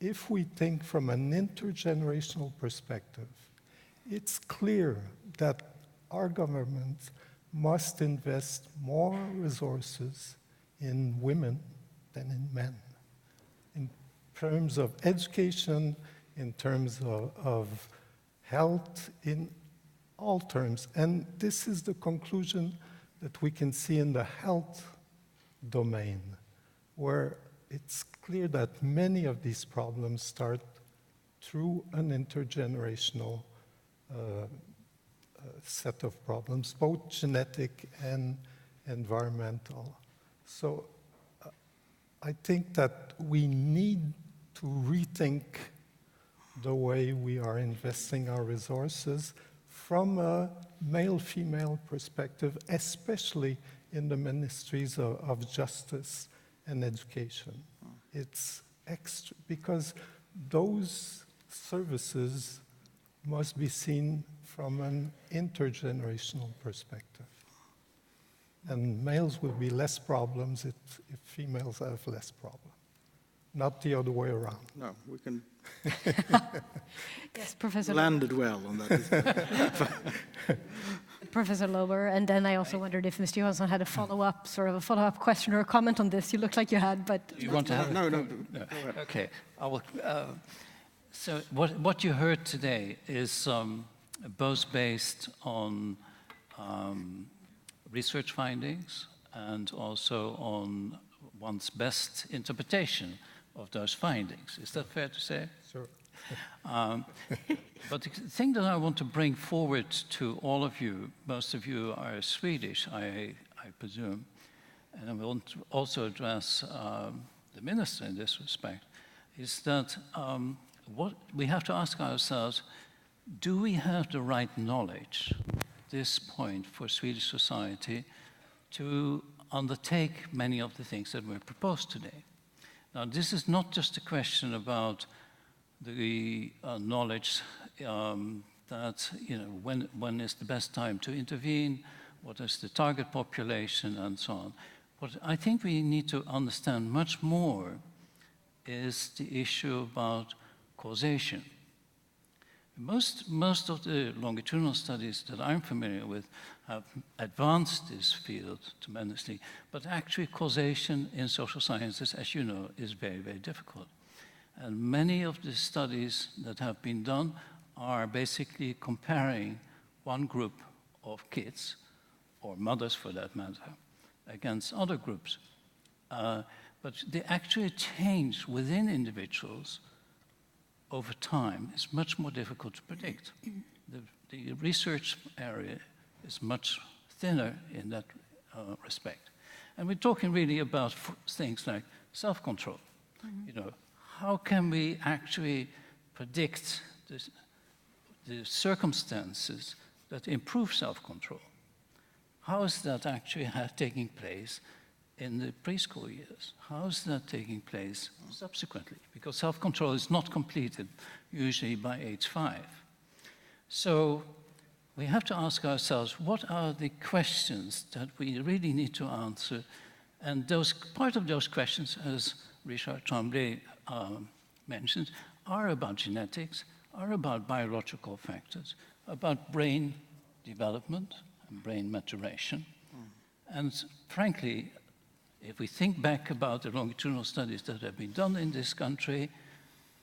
If we think from an intergenerational perspective, it's clear that our government must invest more resources in women than in men. terms of education, in terms of health, in all terms. And this is the conclusion that we can see in the health domain, where it's clear that many of these problems start through an intergenerational set of problems, both genetic and environmental. So I think that we need to rethink the way we are investing our resources from a male-female perspective, especially in the ministries of justice and education. It's extra, because those services must be seen from an intergenerational perspective. And males will be less problems if females have less problems, not the other way around. No, we can Yes, Professor landed well on that. Professor Loeber, and then I also wondered if Mr. Johansson had a follow-up question or a comment on this. You looked like you had, but You want to have No. Okay. I will, so what you heard today is both based on research findings and also on one's best interpretation of those findings. Is that fair to say? Sure. But the thing that I want to bring forward to all of you, most of you are Swedish, I presume, and I want to also address the minister in this respect, is that what we have to ask ourselves, do we have the right knowledge at this point for Swedish society to undertake many of the things that were proposed today? Now, this is not just a question about the knowledge that, when is the best time to intervene, what is the target population, and so on. What I think we need to understand much more is the issue about causation. Most of the longitudinal studies that I'm familiar with have advanced this field tremendously, but actually causation in social sciences, as you know, is very, very difficult. And many of the studies that have been done are basically comparing one group of kids, or mothers for that matter, against other groups. But the actual change within individuals over time is much more difficult to predict. The research area is much thinner in that respect. And we're talking really about things like self-control. How can we actually predict the circumstances that improve self-control? How is that actually taking place in the preschool years? How is that taking place subsequently? Because self-control is not completed usually by age 5. So we have to ask ourselves, what are the questions that we really need to answer? And part of those questions, as Richard Tremblay mentioned, are about genetics, are about biological factors, about brain development and brain maturation. And frankly, if we think back about the longitudinal studies that have been done in this country,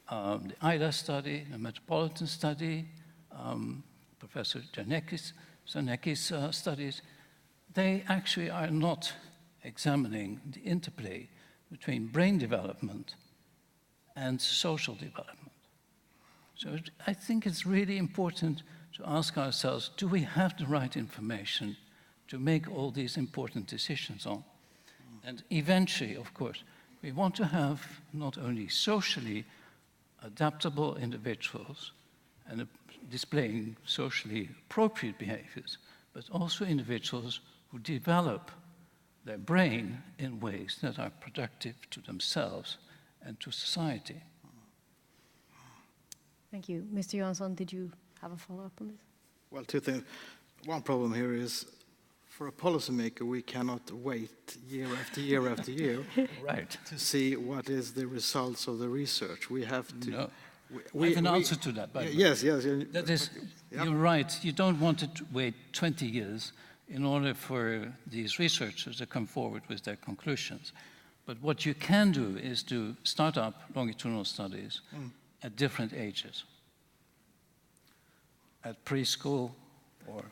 the IDA study, the Metropolitan study, Professor Czarnecki's studies, they actually are not examining the interplay between brain development and social development. So I think it's really important to ask ourselves, do we have the right information to make all these important decisions on? And eventually, of course, we want to have not only socially adaptable individuals and displaying socially appropriate behaviors, but also individuals who develop their brain in ways that are productive to themselves and to society. Thank you. Mr. Johansson, did you have a follow-up on this? Well, two things. One problem here is, for a policymaker, we cannot wait year after year after year Right. to see what is the results of the research. We have to... No. I have an answer to that, by the way. Yes. That is, you're right. You don't want to wait 20 years in order for these researchers to come forward with their conclusions. But what you can do is to start up longitudinal studies at different ages. At preschool or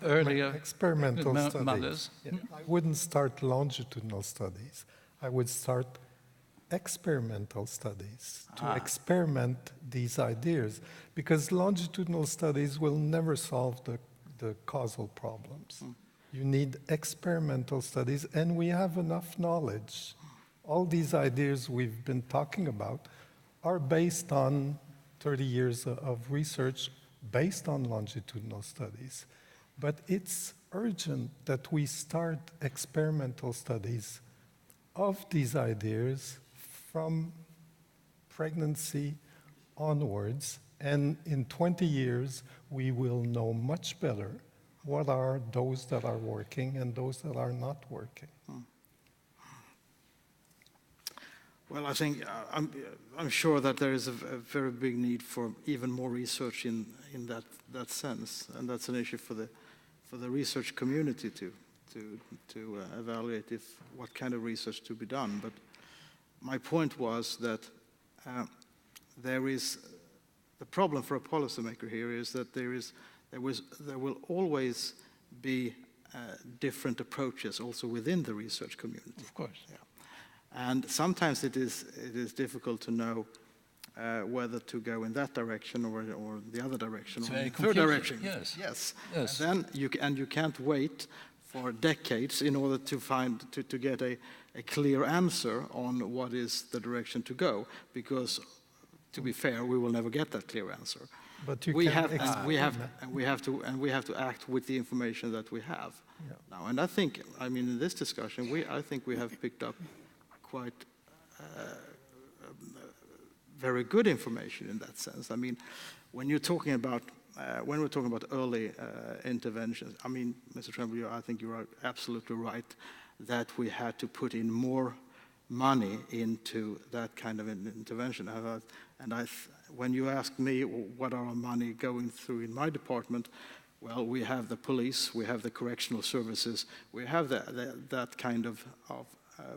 earlier experimental studies. mothers. Yeah. I wouldn't start longitudinal studies. I would start experimental studies to experiment these ideas, because longitudinal studies will never solve the causal problems. You need experimental studies, and we have enough knowledge. All these ideas we've been talking about are based on 30 years of research based on longitudinal studies. But it's urgent that we start experimental studies of these ideas from pregnancy onwards, and in 20 years we will know much better what are those that are working and those that are not working. Well, I think I'm sure that there is a very big need for even more research in that sense, and that's an issue for the research community to evaluate what kind of research to be done. But my point was that the problem for a policymaker here is that there will always be different approaches also within the research community. Of course. Yeah. And sometimes it is difficult to know whether to go in that direction or the other direction, it's or very the third direction. Yes. Yes. Yes. And then you can't wait for decades in order to get a clear answer on what is the direction to go, because to be fair, we will never get that clear answer. But we have to act with the information that we have now. And I think, in this discussion, I think we have picked up quite very good information in that sense. When you're talking about when we're talking about early interventions, Mr. Tremblay, I think you are absolutely right that we had to put in more money into that kind of intervention. When you ask me what are our money going through in my department, well, we have the police, we have the correctional services, we have that kind of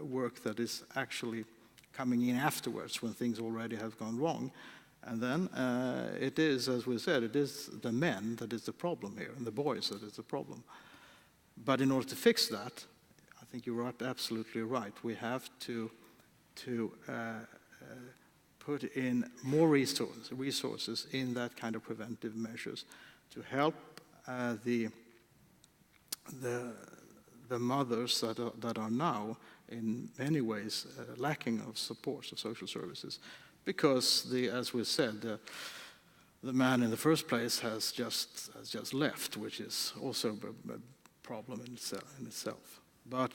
work that is actually coming in afterwards when things already have gone wrong. And then it is, as we said, it is the men that is the problem here, and the boys that is the problem. But in order to fix that, I think you're absolutely right. We have to put in more resources in that kind of preventive measures to help the mothers that are now in many ways lacking of support of social services, because as we said, the man in the first place has just left, which is also a problem in itself. But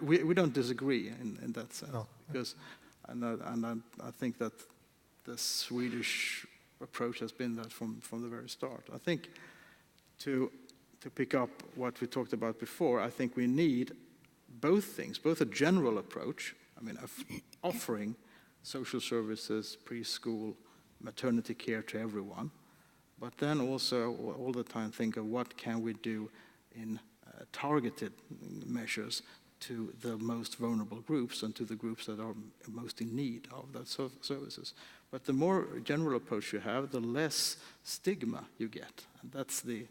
we don't disagree in that sense, no. Because I think that the Swedish approach has been that from the very start. I think to pick up what we talked about before, I think we need both things, both a general approach, offering social services, preschool, maternity care to everyone, but then also all the time think of what can we do in targeted measures to the most vulnerable groups and to the groups that are most in need of that services. But the more general approach you have, the less stigma you get. And that's the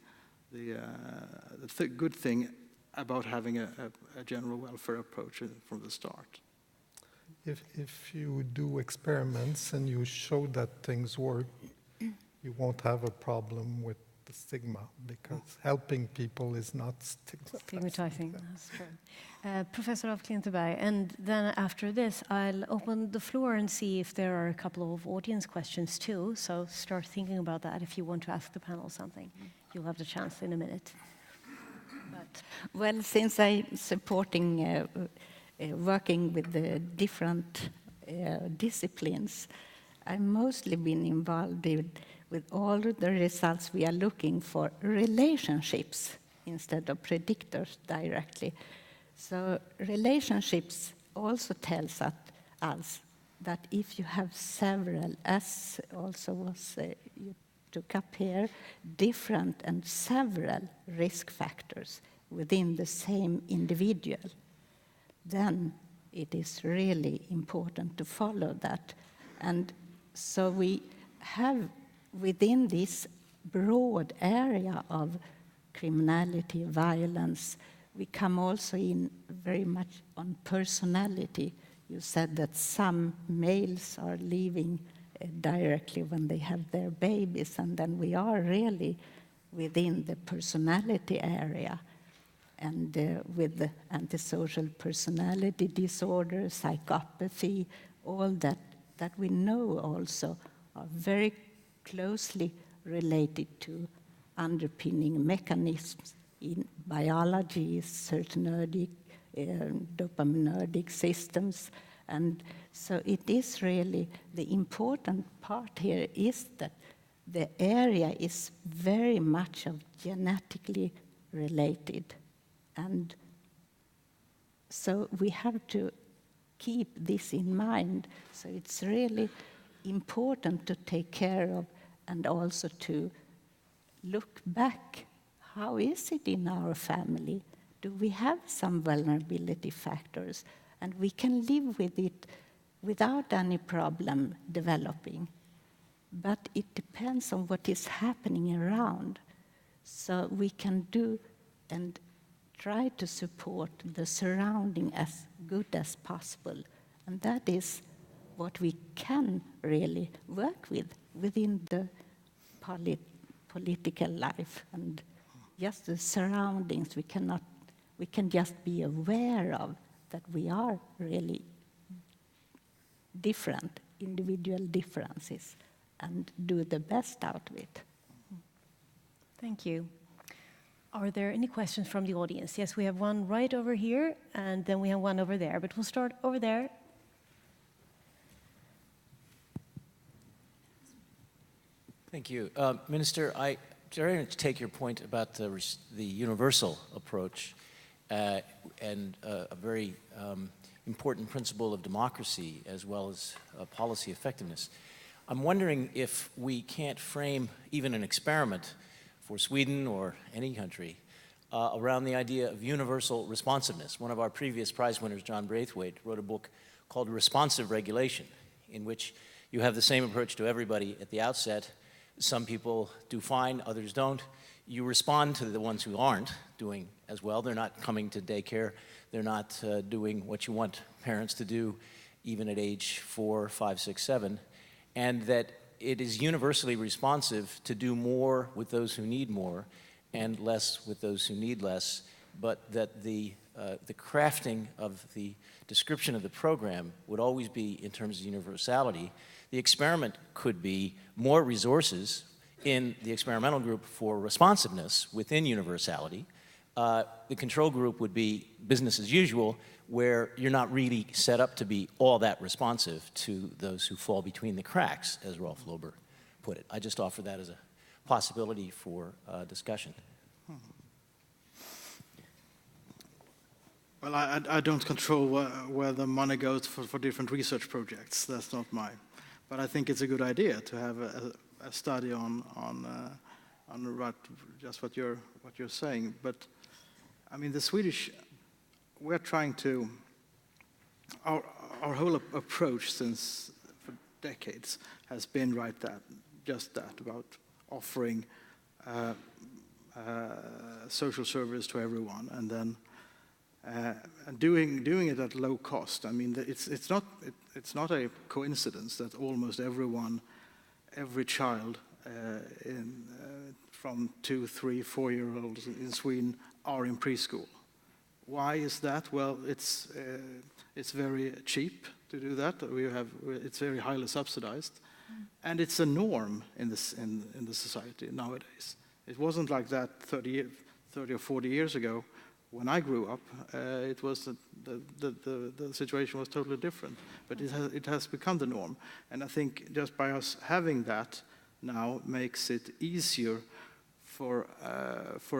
good thing about having a general welfare approach from the start. If you do experiments and you show that things work, you won't have a problem with the stigma, because helping people is not stigmatizing. That's true. Professor of Klinteberg, and then after this, I'll open the floor and see if there are a couple of audience questions too. So start thinking about that if you want to ask the panel something. You'll have the chance in a minute. Well, since I'm supporting working with the different disciplines, I've mostly been involved with all the results we are looking for relationships instead of predictors directly. So relationships also tells us that if you have several, as also was you took up here, different and several risk factors within the same individual, then it is really important to follow that. And so we have within this broad area of criminality, violence, we come also in very much on personality. You said that some males are leaving directly when they have their babies, and then we are really within the personality area, and with the antisocial personality disorder, psychopathy, all that we know also are very closely related to underpinning mechanisms in biology, serotonergic, dopaminergic systems. And so it is really, the important part here is that the area is very much of genetically related. And so we have to keep this in mind. So it's really important to take care of, and also to look back. How is it in our family? Do we have some vulnerability factors? And we can live with it without any problem developing. But it depends on what is happening around. So we can do and try to support the surrounding as good as possible. And that is what we can really work with within the political life, and just the surroundings. We can just be aware of that we are really different, individual differences, and do the best out of it. Thank you. Are there any questions from the audience? Yes, we have one right over here, and then we have one over there, but we'll start over there. Thank you. Minister, I very much take your point about the universal approach and a very important principle of democracy as well as policy effectiveness. I'm wondering if we can't frame even an experiment for Sweden or any country around the idea of universal responsiveness. One of our previous prize winners, John Braithwaite, wrote a book called Responsive Regulation, in which you have the same approach to everybody at the outset. Some people do fine, others don't. You respond to the ones who aren't doing as well. They're not coming to daycare. They're not doing what you want parents to do, even at age 4, 5, 6, 7. And that it is universally responsive to do more with those who need more and less with those who need less, but that the crafting of the description of the program would always be in terms of universality. The experiment could be more resources in the experimental group for responsiveness within universality. The control group would be business as usual, where you're not really set up to be all that responsive to those who fall between the cracks, as Rolf Loeber put it. I just offer that as a possibility for discussion. Well, I don't control where the money goes for different research projects. That's not mine. But I think it's a good idea to have a study on just what you're saying. But I mean, the Swedish, we're trying to, our whole approach since for decades has been just that about offering social service to everyone, and then and doing it at low cost. I mean, it's not a coincidence that almost every child from 2, 3, 4-year-olds in Sweden are in preschool. Why is that? Well, it's very cheap to do that. It's very highly subsidized, and it's a norm in the society nowadays. It wasn't like that 30 or 40 years ago. When I grew up, it was the situation was totally different. But it has become the norm, and I think just by us having that now makes it easier for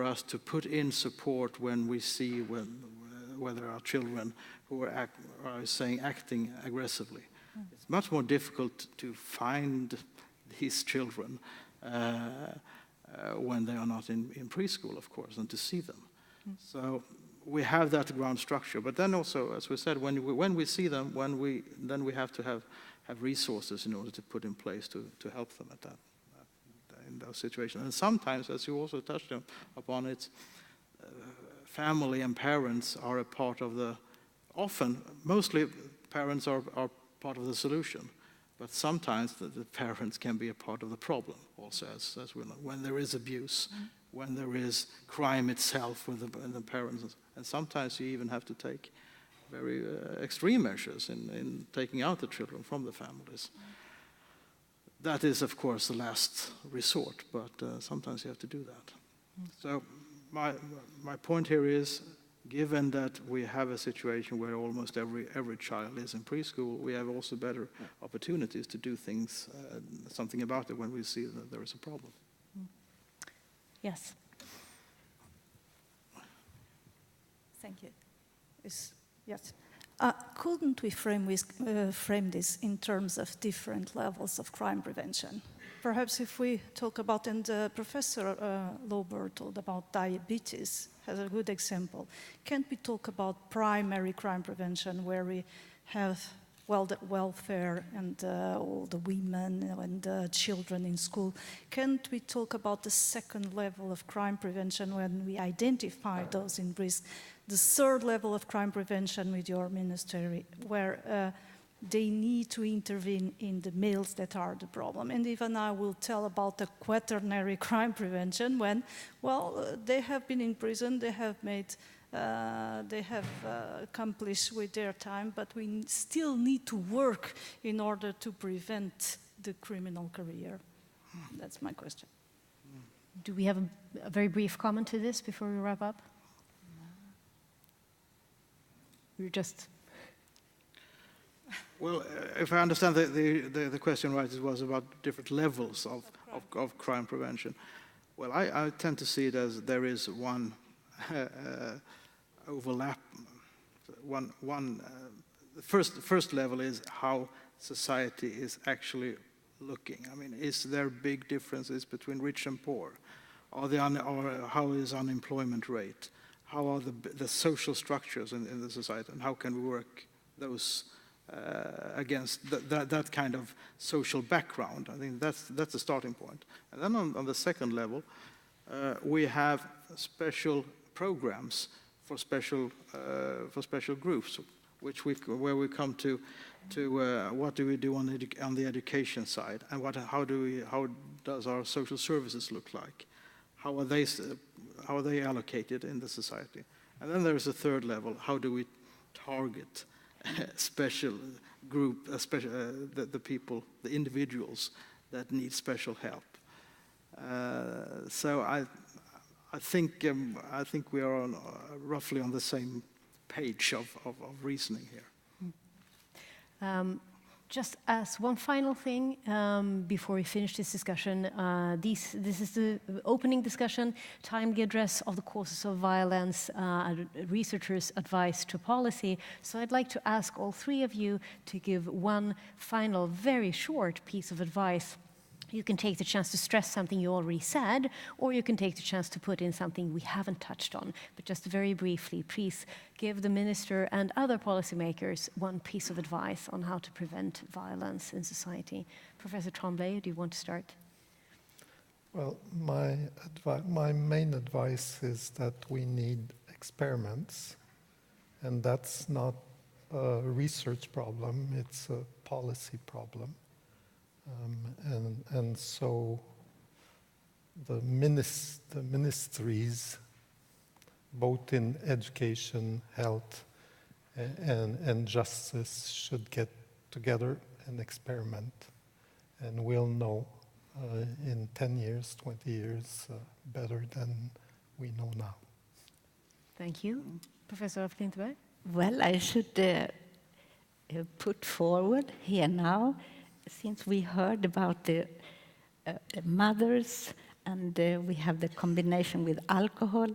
us to put in support when we see whether our children who are acting aggressively. It's much more difficult to find these children when they are not in preschool, of course, and to see them. So we have that ground structure. But then also, as we said, when we see them, then we have to have resources in order to put in place to help them at that in those situations. And sometimes, as you also touched upon it, family and parents are a part of the. Mostly, parents are part of the solution. But sometimes the parents can be a part of the problem also, as we know, when there is abuse, when there is crime itself with the parents. And sometimes you even have to take very extreme measures in taking out the children from the families. That is, of course, the last resort, but sometimes you have to do that. So my point here is, given that we have a situation where almost every child is in preschool, we have also better opportunities to do things, something about it when we see that there is a problem. Yes. Thank you. Yes. Couldn't we frame this in terms of different levels of crime prevention? Perhaps if we talk about, and Professor Loeber told about diabetes as a good example. Can't we talk about primary crime prevention where we have the welfare and all the women and children in school? Can't we talk about the second level of crime prevention when we identify those in risk? The third level of crime prevention with your ministry, where they need to intervene in the males that are the problem. And even I will tell about the quaternary crime prevention when, they have been in prison, they have accomplished with their time, but we still need to work in order to prevent the criminal career. That's my question. Do we have a very brief comment to this before we wrap up? We're just... Well, if I understand the question right, it was about different levels of crime prevention. Well, I tend to see it as there is one overlap. The first level is how society is actually looking. I mean, is there big differences between rich and poor? Or how is unemployment rate? How are the social structures in the society, and how can we work those against that kind of social background? I think that's the starting point. And then on the second level, we have special programs for special groups, where we come to what do we do on the education side, and how does our social services look like? How are they allocated in the society? And then there's a third level. How do we target special group, the people, the individuals that need special help? So I think we are roughly on the same page of reasoning here. Just as one final thing before we finish this discussion, this is the opening discussion, timely address of the causes of violence, researchers' advice to policy. So I'd like to ask all three of you to give one final, very short piece of advice. You can take the chance to stress something you already said, or you can take the chance to put in something we haven't touched on. But just very briefly, please give the minister and other policymakers one piece of advice on how to prevent violence in society. Professor Tremblay, do you want to start? Well, my main advice is that we need experiments, and that's not a research problem, it's a policy problem. And so the ministries, both in education, health, and justice, should get together and experiment. And we'll know in 10 years, 20 years, better than we know now. Thank you. Professor of Klinteberg? Well, I should put forward here now, since we heard about the mothers and we have the combination with alcohol,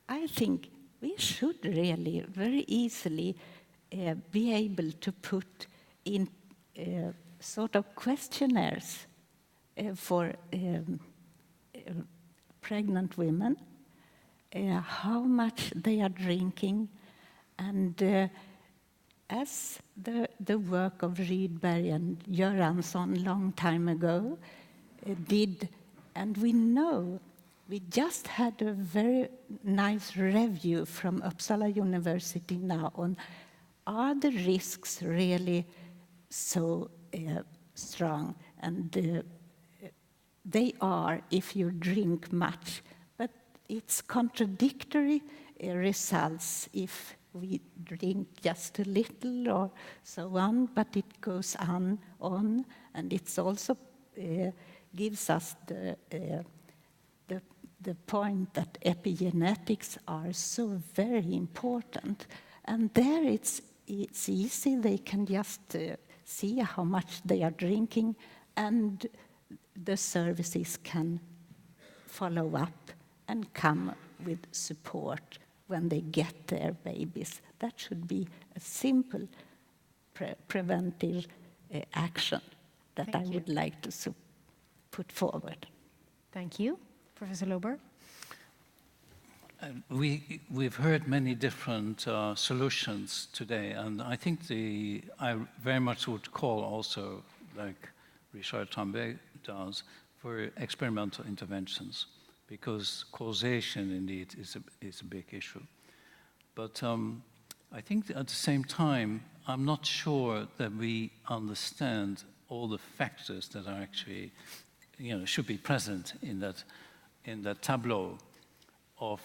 I think we should really very easily be able to put in sort of questionnaires for pregnant women how much they are drinking. And as the work of Rydberg and Johansson long time ago did, and we know, we just had a very nice review from Uppsala University now on, are the risks really so strong? And they are if you drink much, but it's contradictory results if we drink just a little or so on, but it goes on, and it's also gives us the point that epigenetics are so very important. And there it's easy, they can just see how much they are drinking, and the services can follow up and come with support when they get their babies. That should be a simple preventive action that I would like to put forward. Thank you. Professor Loeber? We've heard many different solutions today, and I think I very much would call also, like Richard Tremblay does, for experimental interventions, because causation indeed is a big issue. But I think at the same time, I'm not sure that we understand all the factors that are actually, should be present in that tableau of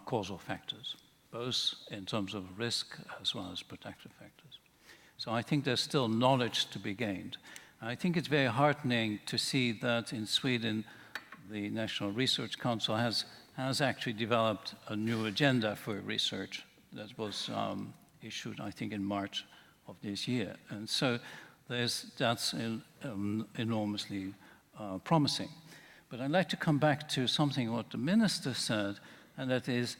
causal factors, both in terms of risk as well as protective factors. So I think there's still knowledge to be gained. I think it's very heartening to see that in Sweden, the National Research Council has actually developed a new agenda for research that was issued, I think, in March of this year. And so that's enormously promising. But I'd like to come back to something what the minister said, and that is,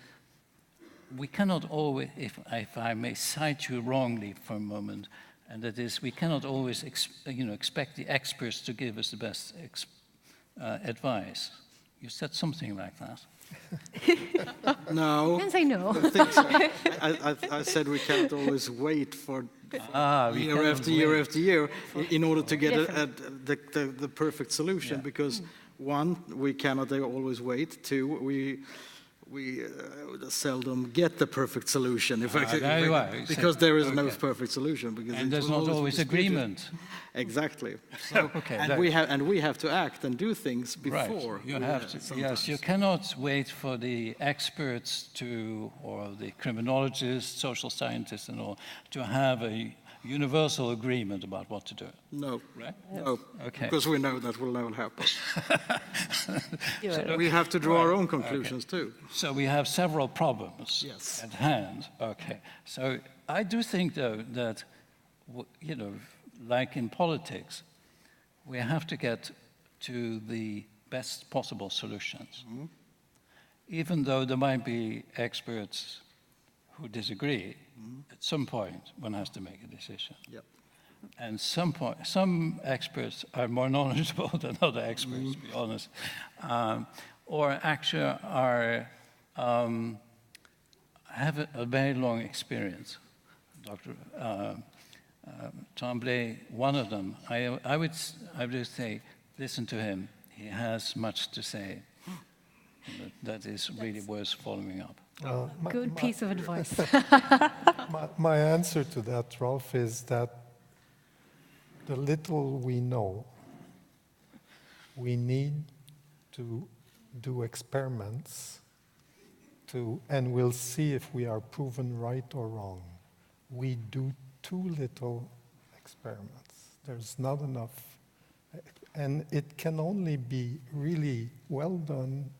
we cannot always, if I may cite you wrongly for a moment, and that is, we cannot always expect the experts to give us the best advice. You said something like that. No. You can say no. I think so. I said we can't always wait for year after year after year in order to get the perfect solution, because one, we cannot always wait. Two, we seldom get the perfect solution because there is no perfect solution, because and there's not always agreement. Exactly. So, and we have to act and do things before. Right. You have to. Yes, you cannot wait for the experts or the criminologists, social scientists, and all to have a universal agreement about what to do. No. Right? No. Okay. Because we know that will never happen. We have to draw our own conclusions too. So we have several problems Yes. at hand. Okay. So I do think, though, that, like in politics, we have to get to the best possible solutions. Mm-hmm. Even though there might be experts who disagree, at some point one has to make a decision. Yep. And some experts are more knowledgeable than other experts, to be honest, or actually have a very long experience. Dr. Tremblay, one of them, I would say, listen to him. He has much to say that is really worth following up. Good piece of advice. My answer to that, Rolf, is that the little we know, we need to do experiments and we'll see if we are proven right or wrong. We do too little experiments. There's not enough. And it can only be really well done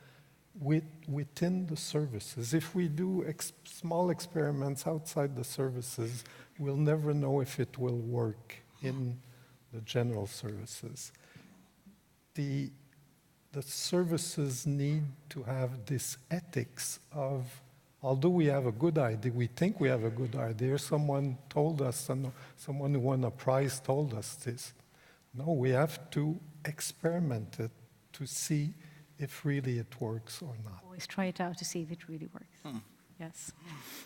within the services. If we do small experiments outside the services, we'll never know if it will work in the general services. The services need to have this ethics of, although we have a good idea, we think we have a good idea, someone told us, someone who won a prize told us this. No, we have to experiment it to see if really it works or not. Always try it out to see if it really works. Yes,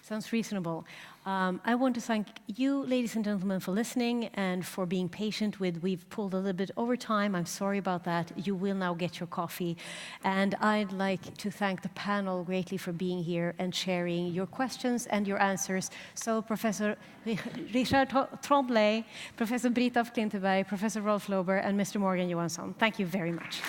sounds reasonable. I want to thank you, ladies and gentlemen, for listening and for being patient with, we've pulled a little bit over time. I'm sorry about that. You will now get your coffee. And I'd like to thank the panel greatly for being here and sharing your questions and your answers. So Professor Richard Tremblay, Professor Britt of Klinteberg, Professor Rolf Loeber, and Mr. Morgan Johansson, thank you very much.